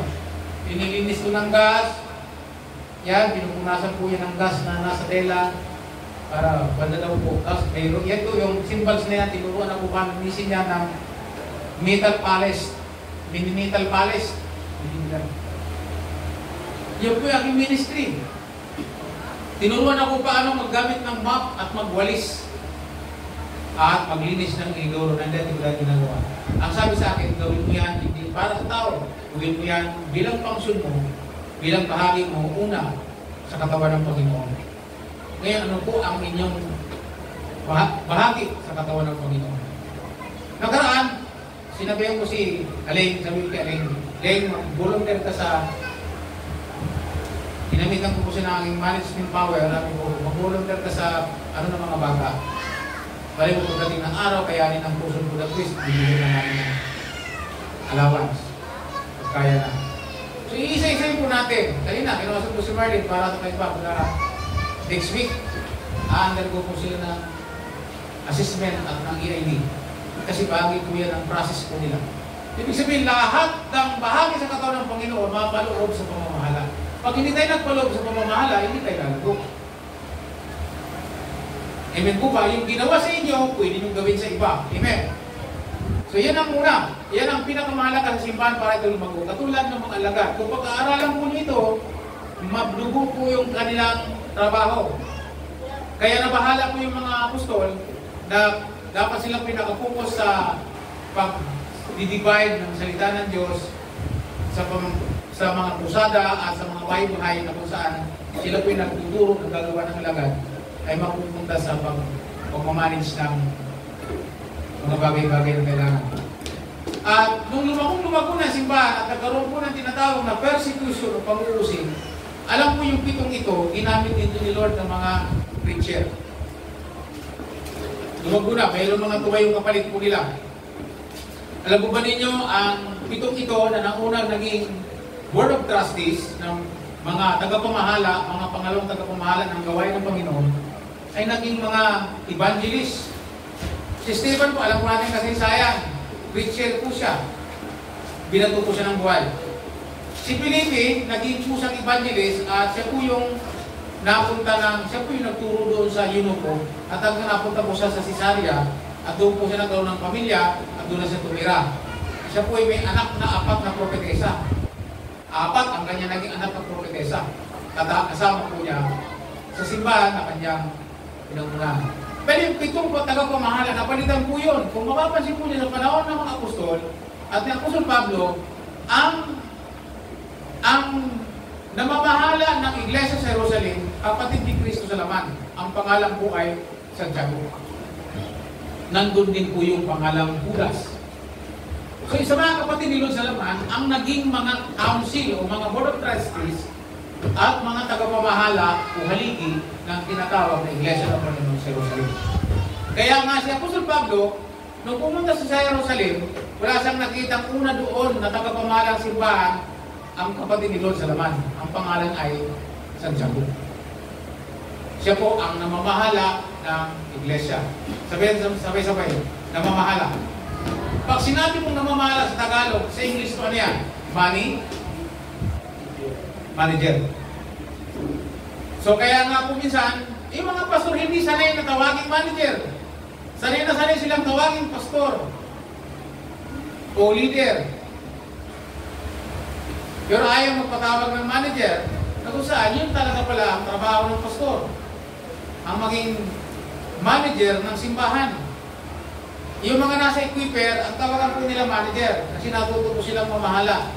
Pinilinis ko ng gas. Yan, pinupunasan po yan ng gas na nasa tela. Para banda daw po. Tapos mayroon, yan to, yung symbols na yan, tinuruan ako paano linisin niya ng metal palace. Mini-metal palace. Yan po yung aking ministry. Tinuruan ako paano maggamit ng mop at magwalis. At maglinis ng inidoro. Nandiyan ko dahil ginagawa. Ang sabi sa akin, gawin mo yan hindi para sa tao. Gawin mo yan bilang function mo, bilang bahagi mo, una, sa katawan ng Panginoon. Ngayon, ano po ang inyong bahagi sa katawan ng Panginoon? Nakaraan, sinabihan ko si Aling, sabi ko kay Aling, volunteer ka sa, ginamitan ko po siya ng aking management power, sabi ko, mag-volunteer ka sa ano ng mga bata. Bali mo pagdating ng araw, kayanin ang puso ko na twist, bibigyan na natin ng allowance. Kaya na. So, iisa-isayin po natin. Kanina, kinawasap ko si Marlene para sa kayo pa. Next week, undergo po sila ng assessment at ng EID. Kasi bahagi po yan ang process po nila. Ibig sabihin, lahat ng bahagi sa katawan ng Panginoon, mapaloob sa pamamahala. Pag hindi tayo nagpaloob sa pamamahala, hindi tayo lalago. Amen po ba? Yung ginawa sa inyo, pwede nyo gawin sa iba. Amen. So yan ang una. Yan ang pinakamahalaga sa simbahan para ito lumago. Katulad ng mga alagad. Kung pag-aaralan po nito, mablugo po yung kanilang trabaho. Kaya nabahala po yung mga apostol na dapat silang pinakapokus sa pag-divide ng salita ng Diyos sa mga krusada at sa mga bahay-bahay na kung saan sila po yung nagtuturo ng gagawa ng alagad ay mapupunta sa pag-manage ng mga bagay-bagay na kailangan. At nung lumago na simbahan at nagkaroon po ng tinatawag na persecution o pang-uusin, alam po yung pitong ito, ginamit dito ni Lord ng mga preacher. Lumago na, mayroon mga tumayong kapalit po nila. Alam po ba ninyo, ang pitong ito na naunang naging Board of Trustees ng mga tagapamahala, mga pangalawang tagapamahala ng gawain ng Panginoon, ay naging mga evangelist. Si Stephen po, alam po natin kasi sayang, preacher po siya. Binato po siya ng buhay. Si Felipe, naging po siyang evangelist at siya po yung siya po yung nagturo doon sa Eunuco at hanggang napunta po siya sa Caesarea at doon po siya nagkaroon ng pamilya at doon na siya tumira. Siya po ay may anak na 4 na propetesa. 4 ang kanya naging anak na propetesa. Kasama po niya sa simbahan na kanyang pinangunahan. Pero yung 7 tagapamahala, napalitan po yun. Kung mapapansin po niya sa panahon ng mga apostol at ni Apostol Pablo, ang namamahala ng Iglesia sa Jerusalem, kapatid ni Cristo sa laman. Ang pangalan po ay Santiago. Nandun din po yung pangalang Judas. So sa mga kapatid ni Lord sa laman, ang naging mga council o mga board of trustees at mga tagapamahala o haligi ng tinatawag na Iglesia ng Panginoon sa Jerusalem. Kaya nga si Apostol Pablo, nung pumunta sa Jerusalem, wala siyang nakitang una doon na tagapamahalang simbahan ang kapatid ni Lord sa laman. Ang pangalan ay Santiago. Siya po ang namamahala ng Iglesia. Sabay-sabay, namamahala. Pag sinabi mong namamahala sa Tagalog, sa English ito ano yan? Manager. So kaya nga po minsan, yung mga pastor hindi sanay na tawaging manager. Sanay na sanay silang tawaging pastor o leader. Pero ayaw magpatawag ng manager na kung saan yun talaga pala ang trabaho ng pastor. Ang maging manager ng simbahan. Yung mga nasa equiper, ang tawagan po nila manager kasi natuto po silang mamahala.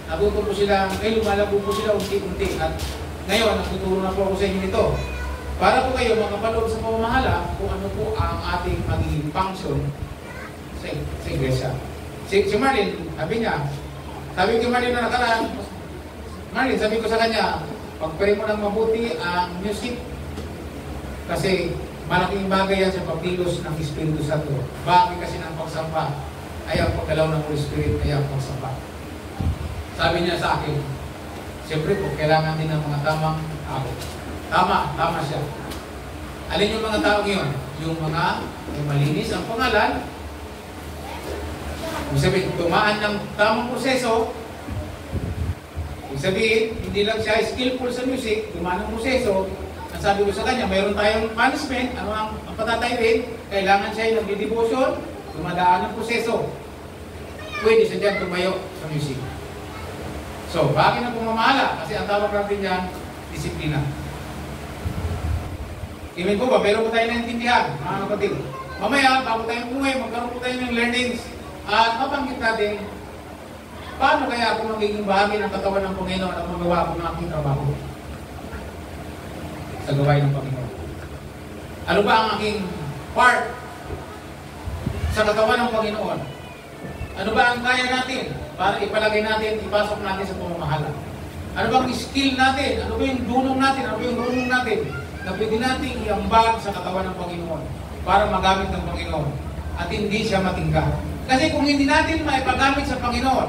Natuto po silang, lumalabo po sila unti-unti. At ngayon, nagtuturo na po ako sa inyo nito. Para po kayo makapanood sa pamamahala kung ano po ang ating magiging function sa iglesia. Si Marlene, sabi ko Marlene na nakaraan, Marlene, sabi ko sa kanya, pagpray mo ng mabuti ang music kasi malaking bagay yan sa pagkilos ng Espiritu Santo. Bakit kasi ng pagsampa ay ang paggalaw ng Holy Spirit ay ang pagsampa. Sabi niya sa akin, siyempre po, kailangan din ng mga tamang tao. Tama siya. Alin yung mga tao ngayon? Yung mga malinis ang pangalan, ibig sabihin, tumaan ng tamang proseso, ibig sabihin, hindi lang siya skillful sa music, tumaan ng proseso. Ang sabi ko sa kanya, mayroon tayong punishment, ano ang patatayin, kailangan siya yung nagdi-devotion, dumadaan ng proseso. Pwede siya dyan tumayo sa music. So, bakit na pumamahala? Kasi ang tawag natin dyan, disiplina. Imin po ba, meron po tayo naintindihan, mga kapatid. Mamaya, bago tayo umuwi, magkaroon po tayo ng learnings at mabanggit natin, paano kaya ako magiging bahagi ng katawan ng Panginoon at magawa ko ng aking trabaho sa gawain ng Panginoon? Ano ba ang aking part sa katawan ng Panginoon? Ano ba ang kaya natin para ipalagay natin, ipasok natin sa pamamahala? Ano ba ang skill natin? Ano ba yung dunong natin? Ano ba yung runong natin na pwede natin iambag sa katawan ng Panginoon para magamit ng Panginoon at hindi siya matingga? Kasi kung hindi natin maipagamit sa Panginoon,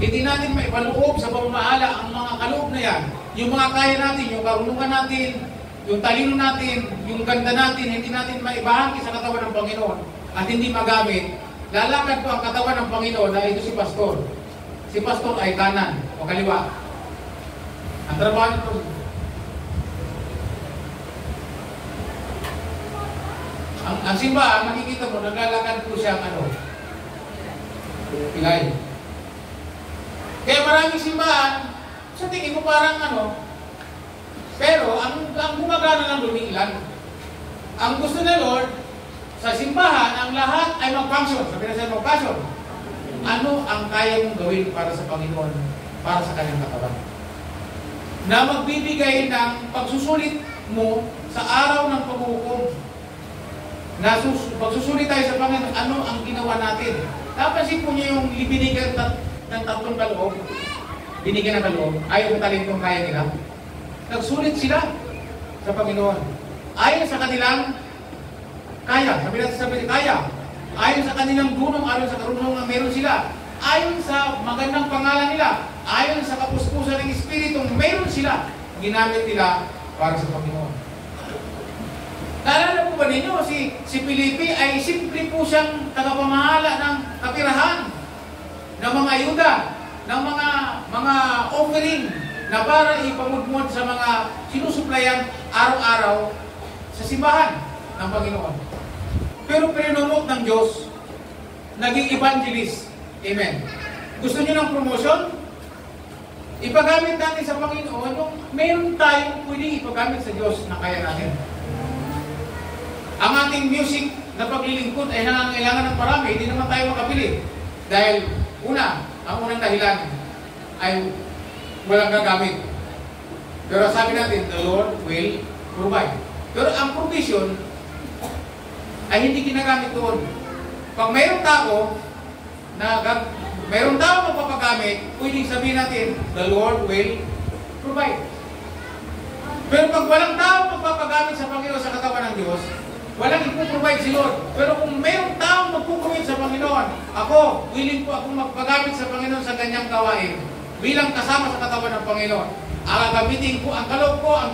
hindi natin maipaloob sa pamamahala ang mga kaloob na yan, yung mga kaya natin, yung karunungan natin, yung talino natin, yung ganda natin, hindi natin maibahagi sa katawan ng Panginoon at hindi magamit, lalakad po ang katawan ng Panginoon na ito si Pastor. Si Pastor ay kanan o kaliwa. Ang trabaho nito, ang simbahan, makikita mo, naglalakad po siya pilay. Kaya maraming simbahan, sa tingin ko parang pero ang gumagana lang doon ilan. Ang gusto na Lord, sa simbahan, ang lahat ay mag-function. Sabi na siya mag-function. Ano ang kaya mong gawin para sa Panginoon, para sa kanyang katawan? Na magbibigay ng pagsusulit mo sa araw ng paghuhukom. Na pagsusulit tayo sa Panginoon, ano ang ginawa natin? Napansin po niyo yung binigyan ng tatlong kaloob, binigyan ng kaloob, ayaw ng talentong kaya nila. Nagsulit sila sa Panginoon. Ayon sa kanilang kaya, sabi kaya. Ayon sa kanilang dunong, ayon sa karunungan na meron sila. Ayon sa magandang pangalan nila, ayon sa kapuspusan ng Espiritu, meron sila. Ginamit nila para sa Panginoon. Naalala po ba ninyo, si Felipe ay simple po siyang tagapamahala ng kapirahan, ng mga ayuda, ng mga offering na para ipamudmod sa mga sinusuplayan araw-araw sa simbahan ng Panginoon. Pero pinunumok ng Diyos, naging evangelist. Amen. Gusto niyo ng promotion? Ipagamit natin sa Panginoon yung meron tayong pwede ipagamit sa Diyos na kaya natin. Ang ating music na paglilingkod ay nangangailangan ng parami, hindi naman tayo makapili. Dahil ang unang dahilan ay walang gagamit. Pero sabi natin, the Lord will provide. Pero ang provision ay hindi ginagamit doon. Pag mayroong tao magpapagamit, pwedeng sabihin natin, the Lord will provide. Pero pag walang tao magpapagamit sa Panginoon sa katawan ng Diyos, walang ipuprovide si Lord. Pero kung mayroong taong magpuprovide sa Panginoon, willing po akong magpagamit sa Panginoon sa ganyang gawain bilang kasama sa katawan ng Panginoon. Gamitin ko ang kaloob ko, ang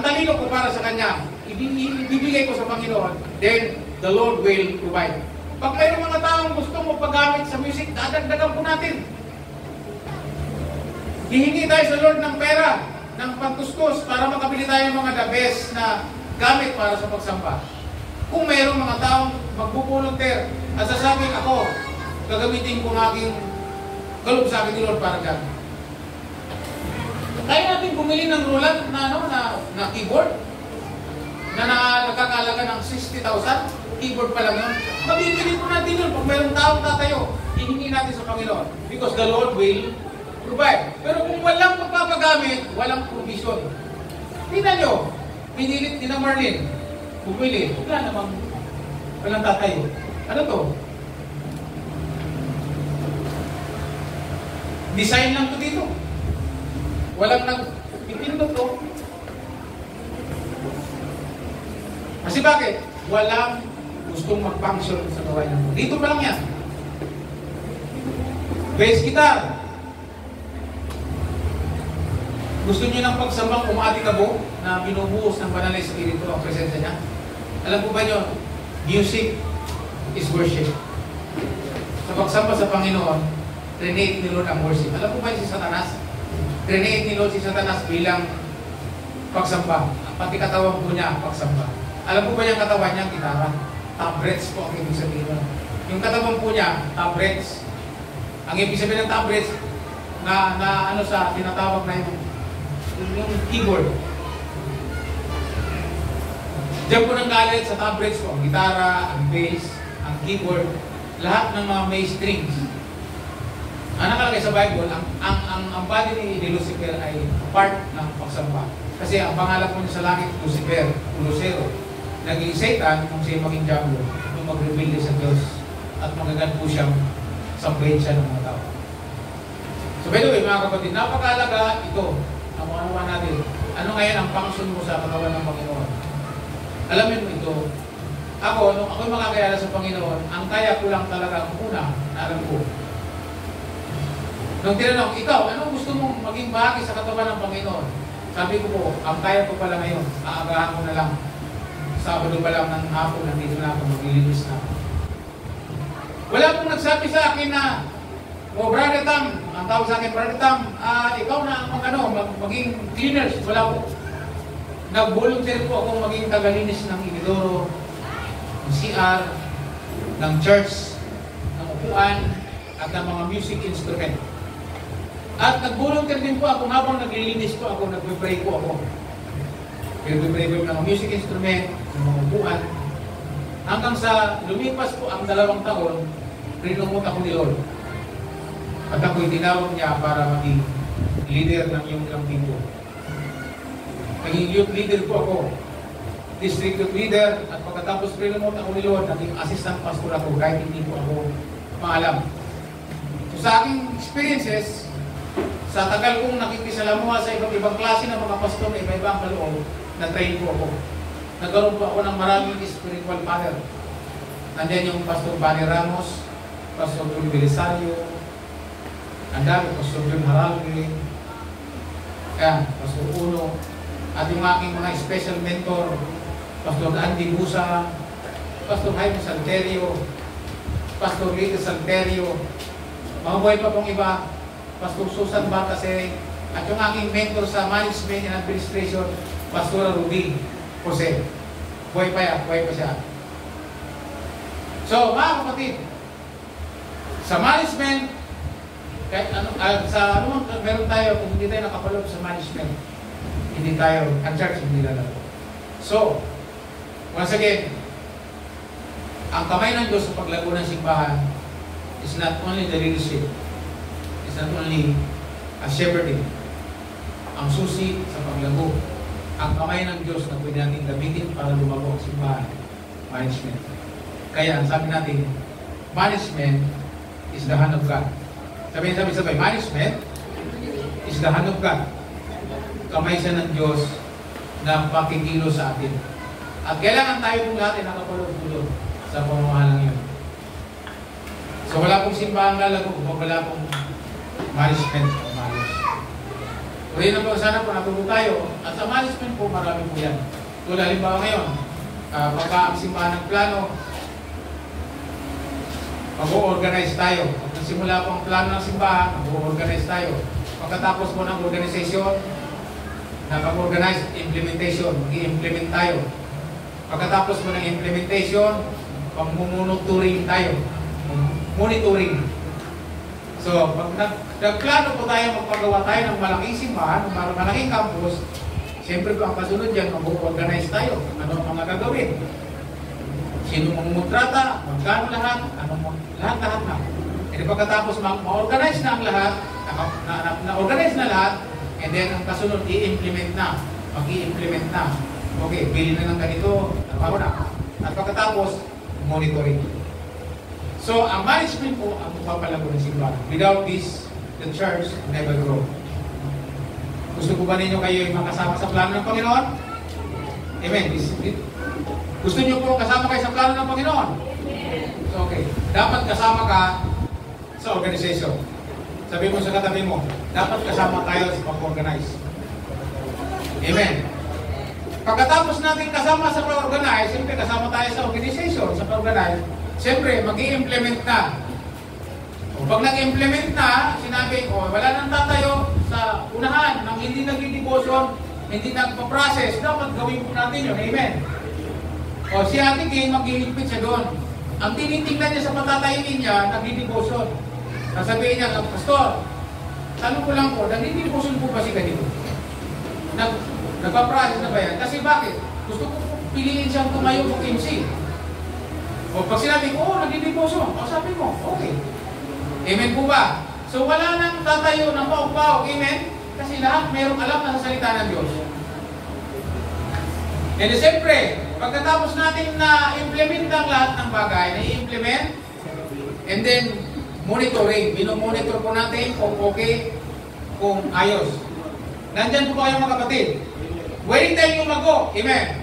talino ko para sa Kanya. Ibibigay ko sa Panginoon. Then, the Lord will provide. Pag mayroong mga taong gusto mo paggamit sa music, dadagdagan po natin. Hihingi tayo sa Lord ng pera, ng pagkustos para makabili tayo ng mga the best na gamit para sa pagsamba. Kung mayroong mga taong magpupulunter at sasabing ako, gagamitin ko ng aking kaloob sa akin ni Lord para dyan. Kaya natin bumili ng Roland na keyboard na nakakalaga ng 60,000. keyboard pa lang yun. Mabibili po natin yun. Pag mayroong taong tatayo, hihingi natin sa Panginoon. Because the Lord will provide. Pero kung walang magpapagamit, walang provision. Tingnan nyo, pinilit ni na Marlene. Pumili, wala namang walang tatayo. Ano to? Design lang to dito. Walang nag-pipindot to. Kasi bakit? Walang gustong mag-function sa gawain ng dito pa lang yan. Bass guitar. Gusto niyo ng pagsambang umatikabo na binubuhos ng banal na espiritu ang presensya niya? Alam po ba niyo, music is worship. Sa pagsamba sa Panginoon, trinate ni Lord ang worship. Alam po ba si Satanas? Trinate ni Lord si Satanas bilang pagsamba. Pati katawan po niya, pagsamba. Alam po ba yung katawan niya, gitara? Tabrets po ang ibig sabihin. Yung katawan po niya, tabrets. Ang ibig sabihin ng tabrets, na ano sa tinatawag na yung keyboard. Diyan po nang galit sa tabrets po, ang gitara, ang bass, ang keyboard, lahat ng mga may strings. Ang nakalagay sa Bible, ang body ni Lucifer ay part ng pagsamba. Kasi ang pangalan po niya sa langit, Lucifer, Lucero. Naging Satan kung siya maging diablo, nung mag-rebelde sa Diyos at magagan po siyang sambahin siya ng mga tao. So by the way, mga kapatid, napakalaga ito na makanuha natin. Ano ngayon ang function mo sa katawan ng Panginoon? Alamin mo ito. Ako, nung ako'y makakilala sa Panginoon, ang kaya ko lang talaga ang una na alam ko. Nung tinanong, ikaw, anong gusto mong maging bahagi sa katawan ng Panginoon? Sabi ko po, ang kaya ko pala ngayon, aagahan ko na lang. Sabado pa lang ng hapon, nandito na ako, maglilinis na ako. Wala pong nagsabi sa akin na, Brother Tam, ang tawag sa akin, Brother Tam, ikaw na maging cleaners. Wala po. Nag-volunteer po ako maging tagalinis ng inidoro, ng CR, ng church, ng upuan, at ng mga music instrument. At nag-volunteer din po ako habang naglilinis po ako, nag-pray po ako. Nag-pray po ng music instrument, ng mga upuan. Hanggang sa lumipas po ang 2 taon, rinumot ako ni Lord. At ako'y tinawag niya para maging leader ng iyong ilang tipo. Naging youth leader po ako. District youth leader. At pagkatapos rinumot ako ni Lord, naging assistant pastor ako kahit hindi po ako maalam. So sa aking experiences, sa tagal kong nakikisalamuha sa iba't ibang klase ng mga pastor na iba-ibang kaloob, na-train po ako. Nagkaroon po ako ng maraming spiritual father. Nandiyan yung Pastor Bani Ramos, Pastor Julio Belisario, ang dami, Pastor John Haralvi, Pastor Uno, at yung aking mga special mentor, Pastor Andy Busa, Pastor Jaime Salterio, Pastor Rita Salterio, mga buhay pa pong iba, Pastor Susan Batase, at yung aking mentor sa management and administration, Pastor Rudy Jose. Buhay pa siya. So, mga kapatid, sa management, kahit meron tayo, kung hindi tayo nakapaloob sa management, hindi tayo, ang church hindi lalaro. So, once again, ang kamay ng Diyos sa paglago ng simbahan is not only the leadership, it's not only a shepherding. Ang susi sa paglago, ang kamay ng Diyos na pwede natin gamitin para lumago ang simbahan, management. Kaya, sabi natin, management is the hand of God. Sabi, management is the hand of God. Kamay siya ng Diyos na pakikilo sa atin. At kailangan tayo kung lahat ay nakapaloob-tulog sa pamamahalang yun. So wala pong simbahan lalago kung wala pong management o maayos. So yun po, sana po natulog tayo. At sa management po, marami po yan. Tulad halimbawa ngayon, pagka ang simbahan ng plano, mag-o-organize tayo. Pag nagsimula po ang plano ng simbahan, mag-o-organize tayo. Pagkatapos po ng organisasyon, nakapag-organize, implementation, mag-i-implement tayo. Pagkatapos po ng implementation, pag-monitoring tayo. Monitoring. So, pag nagplano po tayo, magpagawa tayo ng malaking simbahan, ng malaking campus, siyempre po ang kasunod dyan, mag-organize tayo. Ano ang mga gagawin? sino mangumutrata, magkano lahat, lahat na. And pagkatapos ma-organize na ang lahat, na-organize na lahat, and then ang kasunod, i-implement na. Mag-i-implement na. Okay, bili na ng ganito, trabaho na. At pagkatapos, monitoring. So, ang management po ang magpapalago ng simbahan. Without this, the church never grow. Gusto ko ba ninyo kayo yung makasama sa plano ng Panginoon? Amen. Gusto niyo po kasama kayo sa plano ng Panginoon? So, okay. Dapat kasama ka sa organization. Sabi mo sa katabi mo, dapat kasama tayo sa pag-organize. Amen. Pagkatapos natin kasama sa pag-organize, siyempre kasama tayo sa organization, sa pag-organize, siyempre mag-i-implement na. O pag nag-implement na, sinabi, wala nang tatayo sa unahan ng hindi nag-devotion, hindi nagpa-process, dapat gawin po natin yun. Amen. O si Ate King, mag-iligpit siya doon. Ang tinitingnan niya sa patatayin niya, nag-devotion. Sasabihin niya, Pastor, tanong ko lang po, nag-devotion po ba si ganito? Nagpa-process na ba yan? Kasi bakit? Gusto ko piliin siyang tumayo ng MC. O pag sinabi ko, nag-devotion. O sabi mo, okay. Amen po ba? So wala nang tatayo ng paug-paug. Amen? Kasi lahat mayroong alam na sa salita ng Diyos. And siyempre, pagkatapos natin na-implement ang lahat ng bagay, na-i-implement, and then, monitoring. Binomonitor po natin kung okay, kung ayos. Nandyan po kayo mga kapatid. Willing tayong umago. Amen.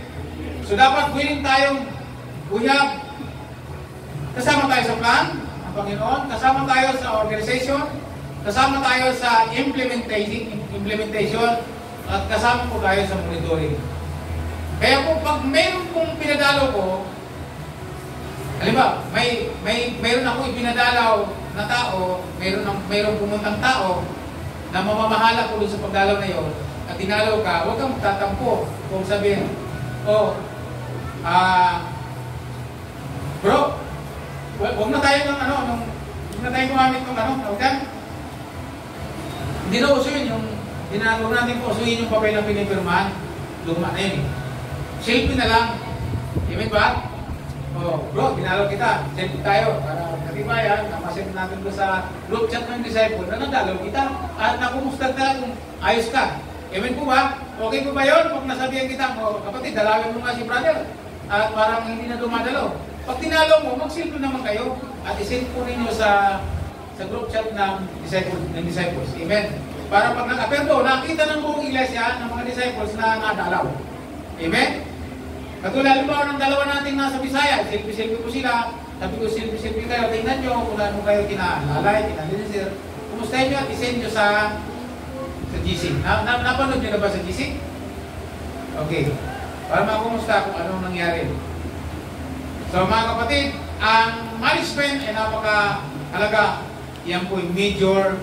So dapat willing tayong uyab. Kasama tayo sa plan ng Panginoon. Kasama tayo sa organization. Kasama tayo sa implementation. At kasama po tayo sa monitoring. Kaya po pag mayroon pong pinadalo ko, halimbawa, mayroon ako ipinadalaw na tao, mayroon pumuntang tao na mamamahala ko dun sa pagdalaw na yun, at dinalaw ka, huwag kang magtatampo. Kung sabihin, bro, huwag na tayo huwag na tayo gumamit ng huwag ka. Hindi na uso yun, huwag natin po usuin yung papel ng pinipirmahan, luma na yun. Selfie na lang. Amen ba? Bro, dinalaw kita. Selfie tayo. Para katibayan, napasin natin ko sa group chat ng disciple na nagdalaw kita. At nakumusta ka kung ayos ka. Amen po ba? Okay po ba yun? Pag nasabihan kita, kapatid, dalawin mo nga si brother. At parang hindi na dumadalaw. Pag tinalaw mo, mag-selfie naman kayo. At isend po ninyo sa group chat ng disciples. Amen. Para pag pero nakita ng buong iglesia ng mga disciples na nadalaw. Amen. Katulad halimbawa ng dalawa nating nasa Bisaya, selfie-selfie po sila. Sabi ko, selfie-selfie kayo, tingnan nyo kung ano kayo kinalalay, kinalinisir. Kumustahin nyo at isend nyo sa GC. Napanood nyo na ba sa GC? Okay. Para makumusta kung anong nangyari. So mga kapatid, ang management ay napakahalaga. Yan po yung major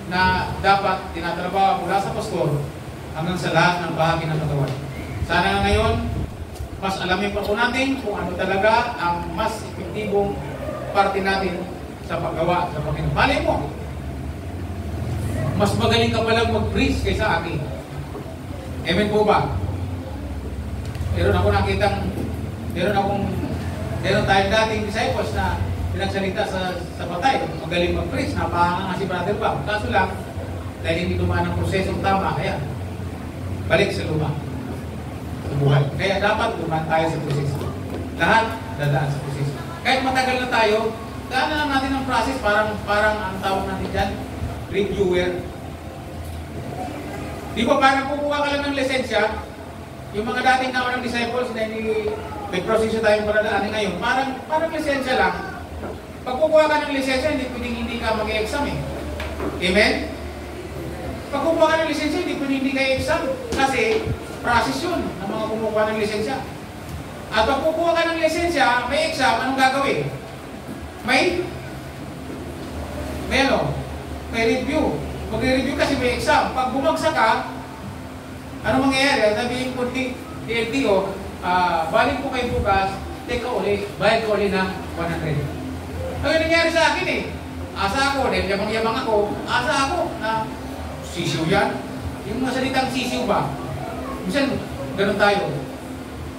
na dapat tinatrabaho mula sa pastor hanggang sa lahat ng bahagi ng katawan. Sana ngayon, mas alamin pa po natin kung ano talaga ang mas epektibong parte natin sa paggawa sa Panginoon. Malay mo, mas magaling ka palang mag-preach kaysa akin. Amen po ba? Meron tayong dating disciples na pinagsalita sa patay. Magaling mag-preach, napahanga nga si Brother Bob. Kaso lang, dahil hindi dumaan ang prosesong tama, kaya balik sa luma. Buhay. Kaya dapat dumaan tayo sa proseso. Lahat dadaan sa proseso. Kahit matagal na tayo, daan na lang natin ang process, parang ang tawag natin dyan, reviewer. Di ba parang kukuha ka lang ng lisensya, yung mga dating naunang disciples na may proseso tayong paradaanin ngayon, parang lisensya lang. Pag kukuha ka ng lisensya, hindi ka mag-e-exam eh. Amen? Pag kukuha ka ng lisensya, hindi ka i-exam. Kasi, process yun ng mga kumukuha ng lisensya. At pag kukuha ka ng lisensya, may exam, anong gagawin? May review. Mag-review kasi may exam. Pag bumagsak ka, anong mangyayari? Sabihin ko, LTO, balik po kayo bukas, take ka uli, bayad ko uli ng 100. Ang nangyari sa akin eh. Asa ako, dahil yamang-yamang ako, asa ako na sisiw yan. Yung mga salitang sisiw ba? Minsan, ganun tayo.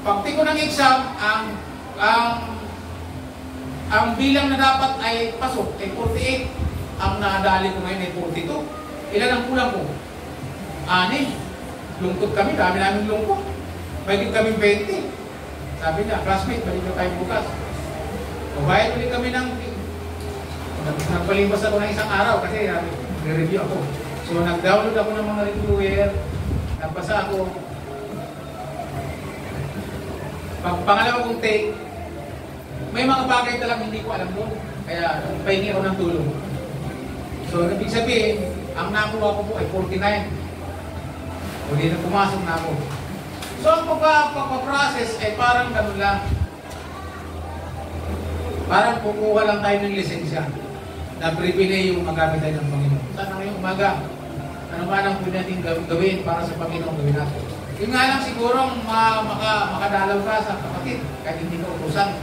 Pag tiko ng exam, ang ang bilang na dapat ay pasok ay 48. Ang nadali ko ngayon ay 42. Ilan ang kulang ko? 6. Lungkot kami, dami namin lungkot. May kami 20. Sabi niya, classmate, balik na tayo bukas. Bayad ulit kami ng... Nagpalipas ako ng isang araw kasi nag-review ako. So nag-download ako ng mga reviewer, nagpasa ako. Pangalawa kong take, may mga bagay talagang hindi ko alam doon. Kaya pahingi ako ng tulong. So ibig sabihin, ang nakuha ko po ay 49. O di na pumasok na ako. So ang pagpaprocess ay parang ganun lang. Parang kukuha lang tayo ng lisensya na privilege yung magamit tayo ng Panginoon. Sana ngayong umaga, ano man ang pwede natin gawin para sa Panginoon gawin natin. Yung nga lang siguro makadalaw ka sa kapatid kahit hindi ka utusan.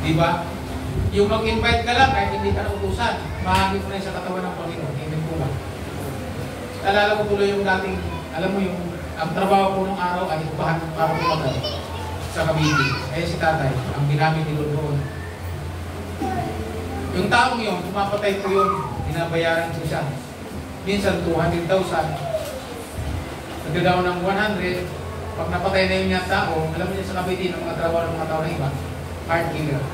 Diba? Yung mag-invite ka lang kahit hindi ka na utusan, mahagip mo na sa katawan ng Panginoon. Hindi po ba? Alala ko tuloy yung dating, alam mo yung, ang trabaho ko nung araw ay upahan para pumagal sa Cavite. Kaya si tatay, ang ginamit ni Lord doon. Yung taong yun, pumapatay ko yun, binabayaran ko siya. Minsan 200,000. Nagdadaw ng 100. Pag napatay na yun yung tao, alam mo niya sa Cavite ng mga trabaho ng mga tao na iba, heart killer.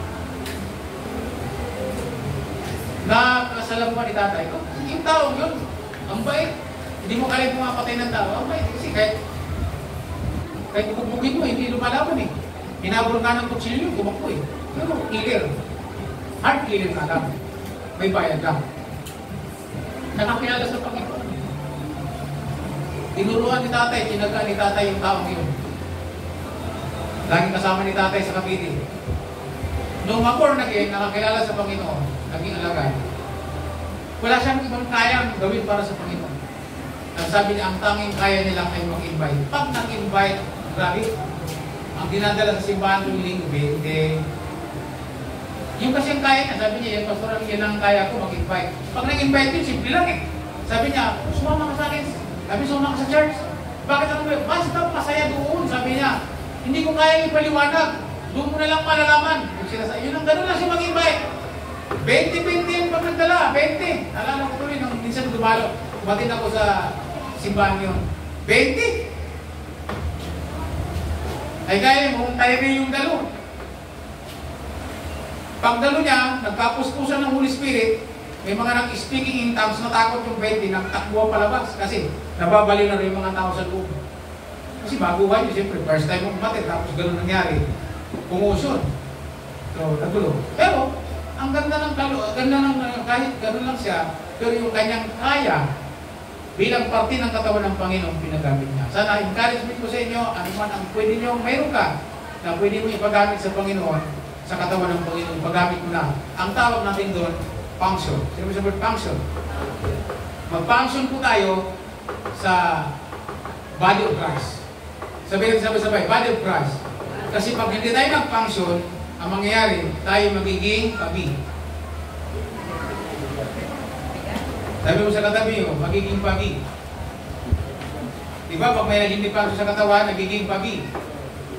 Nakasalam ko ni tatay ko, yung taong yun, ang bait. Hindi mo kaya pumapatay ng tao, ang bait. Kasi kahit bubugin mo, hindi lumalaban eh. Hinabol ka ng kutsilyo, kumakbo eh. Pero killer. Heart killer ka lang. May bayad lang. Nakakilala sa Panginoon. Tinuruan ni tatay, tinaga ni tatay yung taong yun. Laging kasama ni tatay sa Cavite. Nung ma-born again, nakakilala sa Panginoon, naging alagad. Wala siyang ibang kayang gawin para sa Panginoon. Ang sabi niya, ang tanging kaya nilang ay mag-invite. Pag nag-invite, grabe, ang dinadala sa simbahan tuwing linggo, yung kasi ang kaya niya, sabi niya, yung pastoral, yan ang kaya ko mag-invite. Pag nag-invite yun, simple lang eh. Sabi niya, sumama ka sa akin. Sabi, sumama ka sa church. Bakit ako ba? Basta masaya doon, sabi niya. Hindi ko kaya ipaliwanag. Doon mo na lang malalaman. Yun ang gano'n lang siya mag-invite. 20 yung pag nagdala, 20. Alala ko tuloy, nung minsan dumalo. Kumatin ako sa simbahan yun. 20. Ay kaya mo, kung tayo yung dalo. Pag dalo niya, nagkapuspusan ng Holy Spirit, may mga nag-speaking in tongues, natakot yung 20, nagtakbo palabas. Kasi nababali na rin yung mga tao sa loob. Kasi baguhan yun, siyempre, first time mo kumatin, tapos gano'n nangyari. Pumusun. So, nagulo. Pero, ang ganda ng kahit gano'n lang siya, pero yung kanyang kaya, bilang parte ng katawan ng Panginoon, pinagamit niya. Sana, encouragement ko sa inyo, ano man ang pwede nyo, mayroon ka, na pwede mo ipagamit sa Panginoon, sa katawan ng Panginoon, ipagamit mo na. Ang tawag natin doon, function. Sino mo sa word function? Mag-function po tayo sa body of Christ. Sabihin sabay-sabay, body of Christ. Kasi pag hindi tayo nag-function, ang mangyayari, tayo magiging pabi. Sabi mo sa katabi mo, magiging pabi. Diba, pag may naging function sa katawan, nagiging pabi.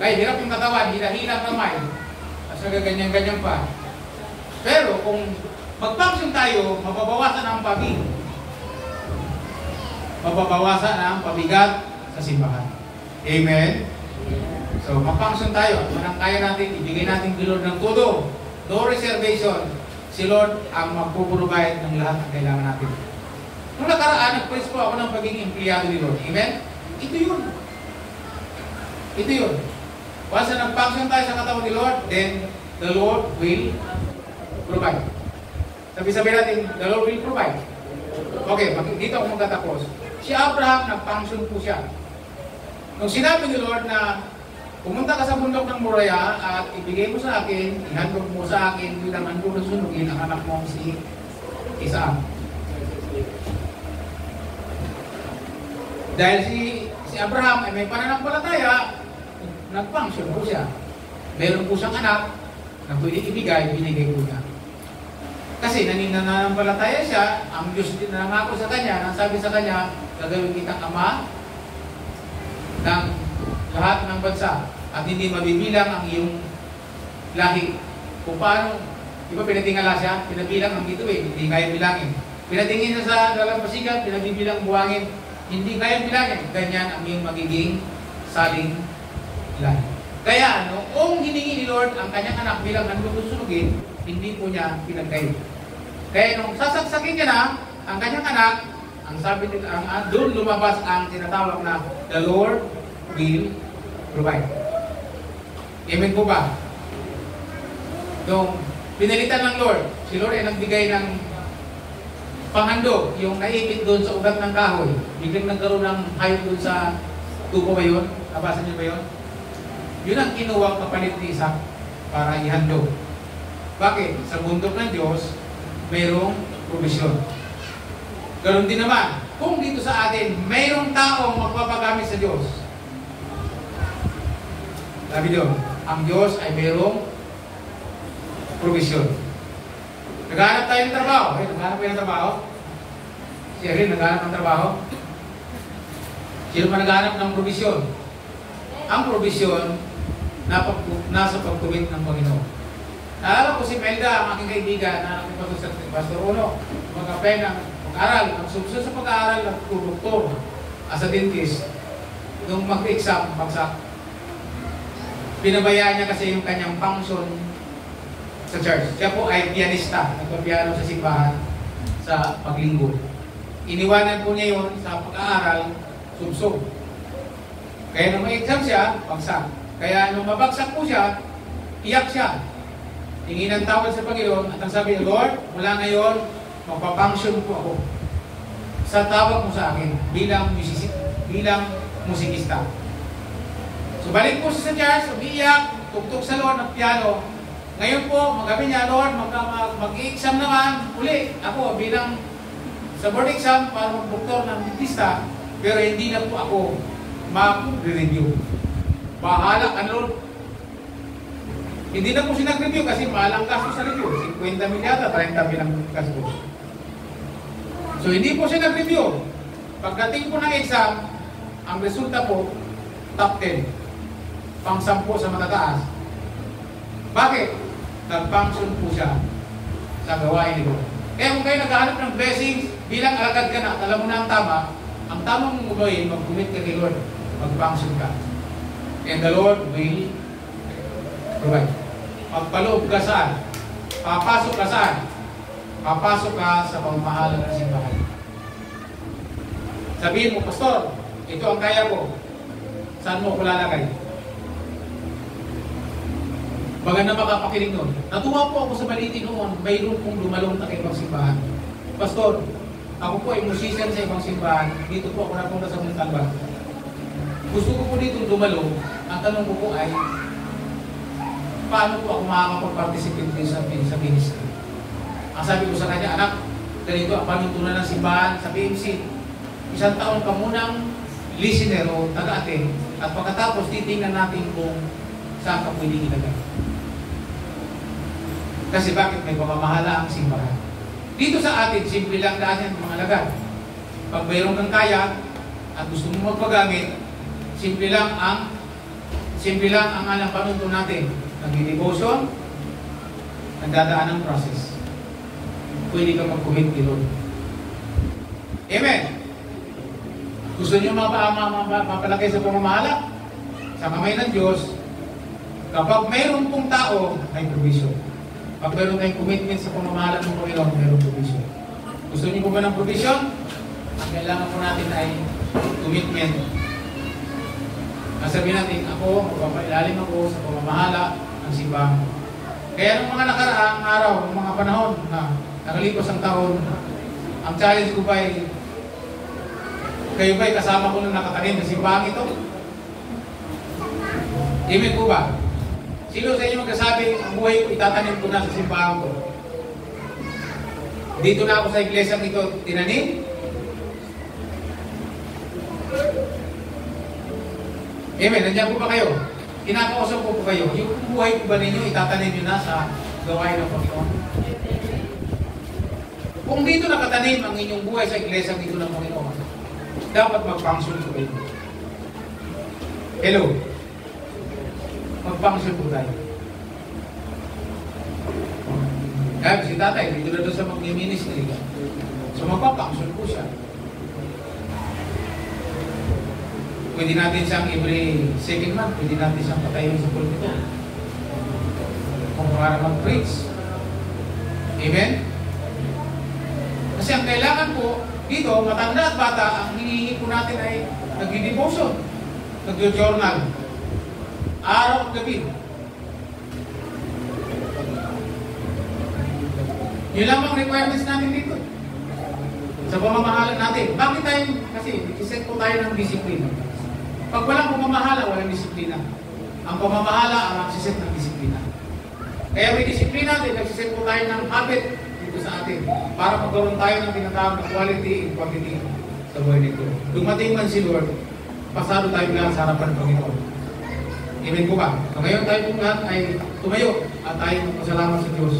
Kaya hirap yung katawan, hila-hila kamay. Kasi ganyan-ganyan pa. Pero kung mag-function tayo, mababawasan ang pabi. Mababawasan ang pabigat sa simbahan. Amen? So, mag-function tayo. Manang kaya natin, ibigay natin kay Lord ng todo. No reservation. Si Lord ang magpuprovide ng lahat ng kailangan natin. Nung nakaraan, nag-praise po ako ng pagiging empleyado ni Lord. Amen? Ito yun. Ito yun. Once na nag-function tayo sa katawan ni Lord, then the Lord will provide. Sabi natin, the Lord will provide. Okay, dito ako magtatapos. Si Abraham, nag-function po siya. Nung sinabi ni Lord na pumunta ka sa bundok ng Moriah at ibigay mo sa akin, ihandog mo sa akin bilang handog na sunugin ang anak mo si Isaac. Dahil si Abraham ay may pananampalataya, nag-function po siya. Meron po siyang anak na pwede ibigay, binigay po niya. Kasi nananampalataya siya, ang Diyos din nangako sa kanya, nang sabi sa kanya, gagawin kitang ama ng lahat ng bansa. at hindi mabibilang ang iyong lahi. Kung paano, di ba pinatingala siya, pinabilang ang dito hindi kaya bilangin. Pinatingin na sa dalampasigan, pinabibilang buwangin, hindi kaya bilangin. Ganyan ang iyong magiging saling lahi. Kaya noong hiningi ni Lord ang kanyang anak bilang nandusunugin, hindi po niya pinagkayo. Kaya nung sasaksakin niya na ang kanyang anak, ang sabi nila, doon lumabas ang tinatawag na the Lord will provide. Amen po ba? Nung pinalitan ng Lord, si Lord ay nagbigay ng panghandog, yung naipit doon sa ugat ng kahoy. Biglang nagkaroon ng hayop doon sa tubo ba yun? Nabasa niyo ba yun? Yun ang kinuwang kapalit ni Isaac para ihandog. Bakit? Sa bundok ng Diyos, mayroong provision. Ganon din naman, kung dito sa atin, mayroong taong magpapagamit sa Diyos. Sabi doon, ang Diyos ay mayroong provision. Naghahanap tayo ng trabaho. Naghahanap kayo ng trabaho? Si Erin, naghahanap ng trabaho? Sino pa naghahanap ng provision? Ang provision, nasa pagtuwid ng Panginoon. Naalala ko si Melda, ang aking kaibigan, na nakipagod sa Pastor Uno, mag-apply ng pag-aral, ang susunod sa pag-aaral ng doktor, as a dentist, nung mag-exam, bagsak. Pinabayaan niya kasi yung kanyang function sa church. Siya po ay pianista, nagpapiano sa simbahan sa paglinggo. Iniwanan po niya yun sa pag-aaral, subsob. Kaya nung may-exam siya, bagsak. Kaya nung mabagsak po siya, iyak siya. Tingin ang tawad sa Panginoon at ang sabi niya, Lord, mula ngayon, magpapunction po ako sa tawag mo sa akin bilang musikista. So balik po siya sa church, umiiyak, tugtog sa Lord ng piano. Ngayon po, magabi niya, Lord, mag-i-exam naman, uli, ako bilang sa board exam para mag-doktor ng dentista, pero hindi na po ako mag-review. Bahala ka, Lord. Hindi na po siya nag-review kasi mahalang gasto sa review. 50 mil yata, 30 mil ang gasto. So hindi po siya nag-review. Pagdating po ng exam, ang resulta po, top 10. Pang-10 sa matataas. Bakit? Nag-function po siya sa gawain ni Lord. Kaya kung kayo naghahanap ng blessings, bilang alagad ka na, alam mo na ang tamang mong gawin, mag-commit ka kay Lord, mag-function ka. And the Lord will provide. Magpaloob ka saan? Papasok ka saan? Papasok ka sa pamamahala ng simbahan. Sabihin mo, Pastor, ito ang kaya ko. Saan mo ko lalagay? Maganda makapakinig nun. Natuwa po ako sa baliti noon, mayroon pong lumalong na ibang simbahan. Pastor, ako po ay musician sa ibang simbahan. Dito po ako napunta sa Montalban. Gusto ko po dito lumalong. Ang tanong ko po ay, paano po ako makakapag-participate din sa ministry? Ang sabi ko sa kanya, anak, ganito ang panuntunan ng simbahan sa PMC. 1 taon ka munang listener o taga-attend at pagkatapos titingnan natin kung saan ka pwedeng ilagay. Kasi bakit may pamamahala ang simbahan? Dito sa atin, simple lang daan yan mga alagad. Pag mayroon kang kaya at gusto mo magpagamit, simple lang ang alang panuntun natin. Nag-devotion, nagdadaan ng process. Pwede ka mag-commit kay Lord. Amen. Gusto niyo mapalagay sa pamamahala? Sa kamay ng Diyos, kapag mayroon pong tao, may provision. Pag mayroon tayong commitment sa pamamahala ng Panginoon, mayroon provision. Gusto niyo po ba ng provision? Ang kailangan po natin ay commitment. Sabihin natin, ako, magpapailalim ako sa pamamahala ng simbahan. Kaya ng mga nakaraang araw, ng mga panahon na nakalipas ang taon, ang challenge ko ba ay, kayo ba'y kasama ko nung nakatanim sa simbahan ito? Amen po ba? Sino sa inyo magkasabi, ang buhay ko, itatanim ko na sa simbahan ko? Dito na ako sa iglesia ito, tinanim? Amen, nandiyan po ba kayo? Kinakausap po kayo. Yung buhay po ba ninyo, itatanim nyo na sa gawain ng Panginoon? Kung dito nakatanim ang inyong buhay sa iglesia dito ng Panginoon, dapat mag-function po kayo. Hello? mag-function po tayo. Kaya si tatay, dito na doon sa mag-ministry. So magpa-function po siya. Pwede natin siyang every second month, pwede natin siyang patayin sa pulpito. Kung para mag-preach. Amen? Kasi ang kailangan po, dito, matanda at bata, ang hinihingi po natin ay nag-devotion, nag-journal, araw at gabi. Yun lamang requirements natin dito. Sa pamamahala natin. Bakit tayo? Kasi iset po tayo ng disiplina. Pag walang pamamahala, walang disiplina. Ang pamamahala ang nagsiset ng disiplina. Kaya may disiplina din, nagsiset po tayo ng habit dito sa atin para magkaroon tayo ng tinatawag na quality and quantity sa buhay nito. Dumating man si Lord, pasado tayo lahat sa harapan ng Panginoon. Amen po ba? So ngayon tayo po lahat ay tumayo at tayo magpasalamat sa Diyos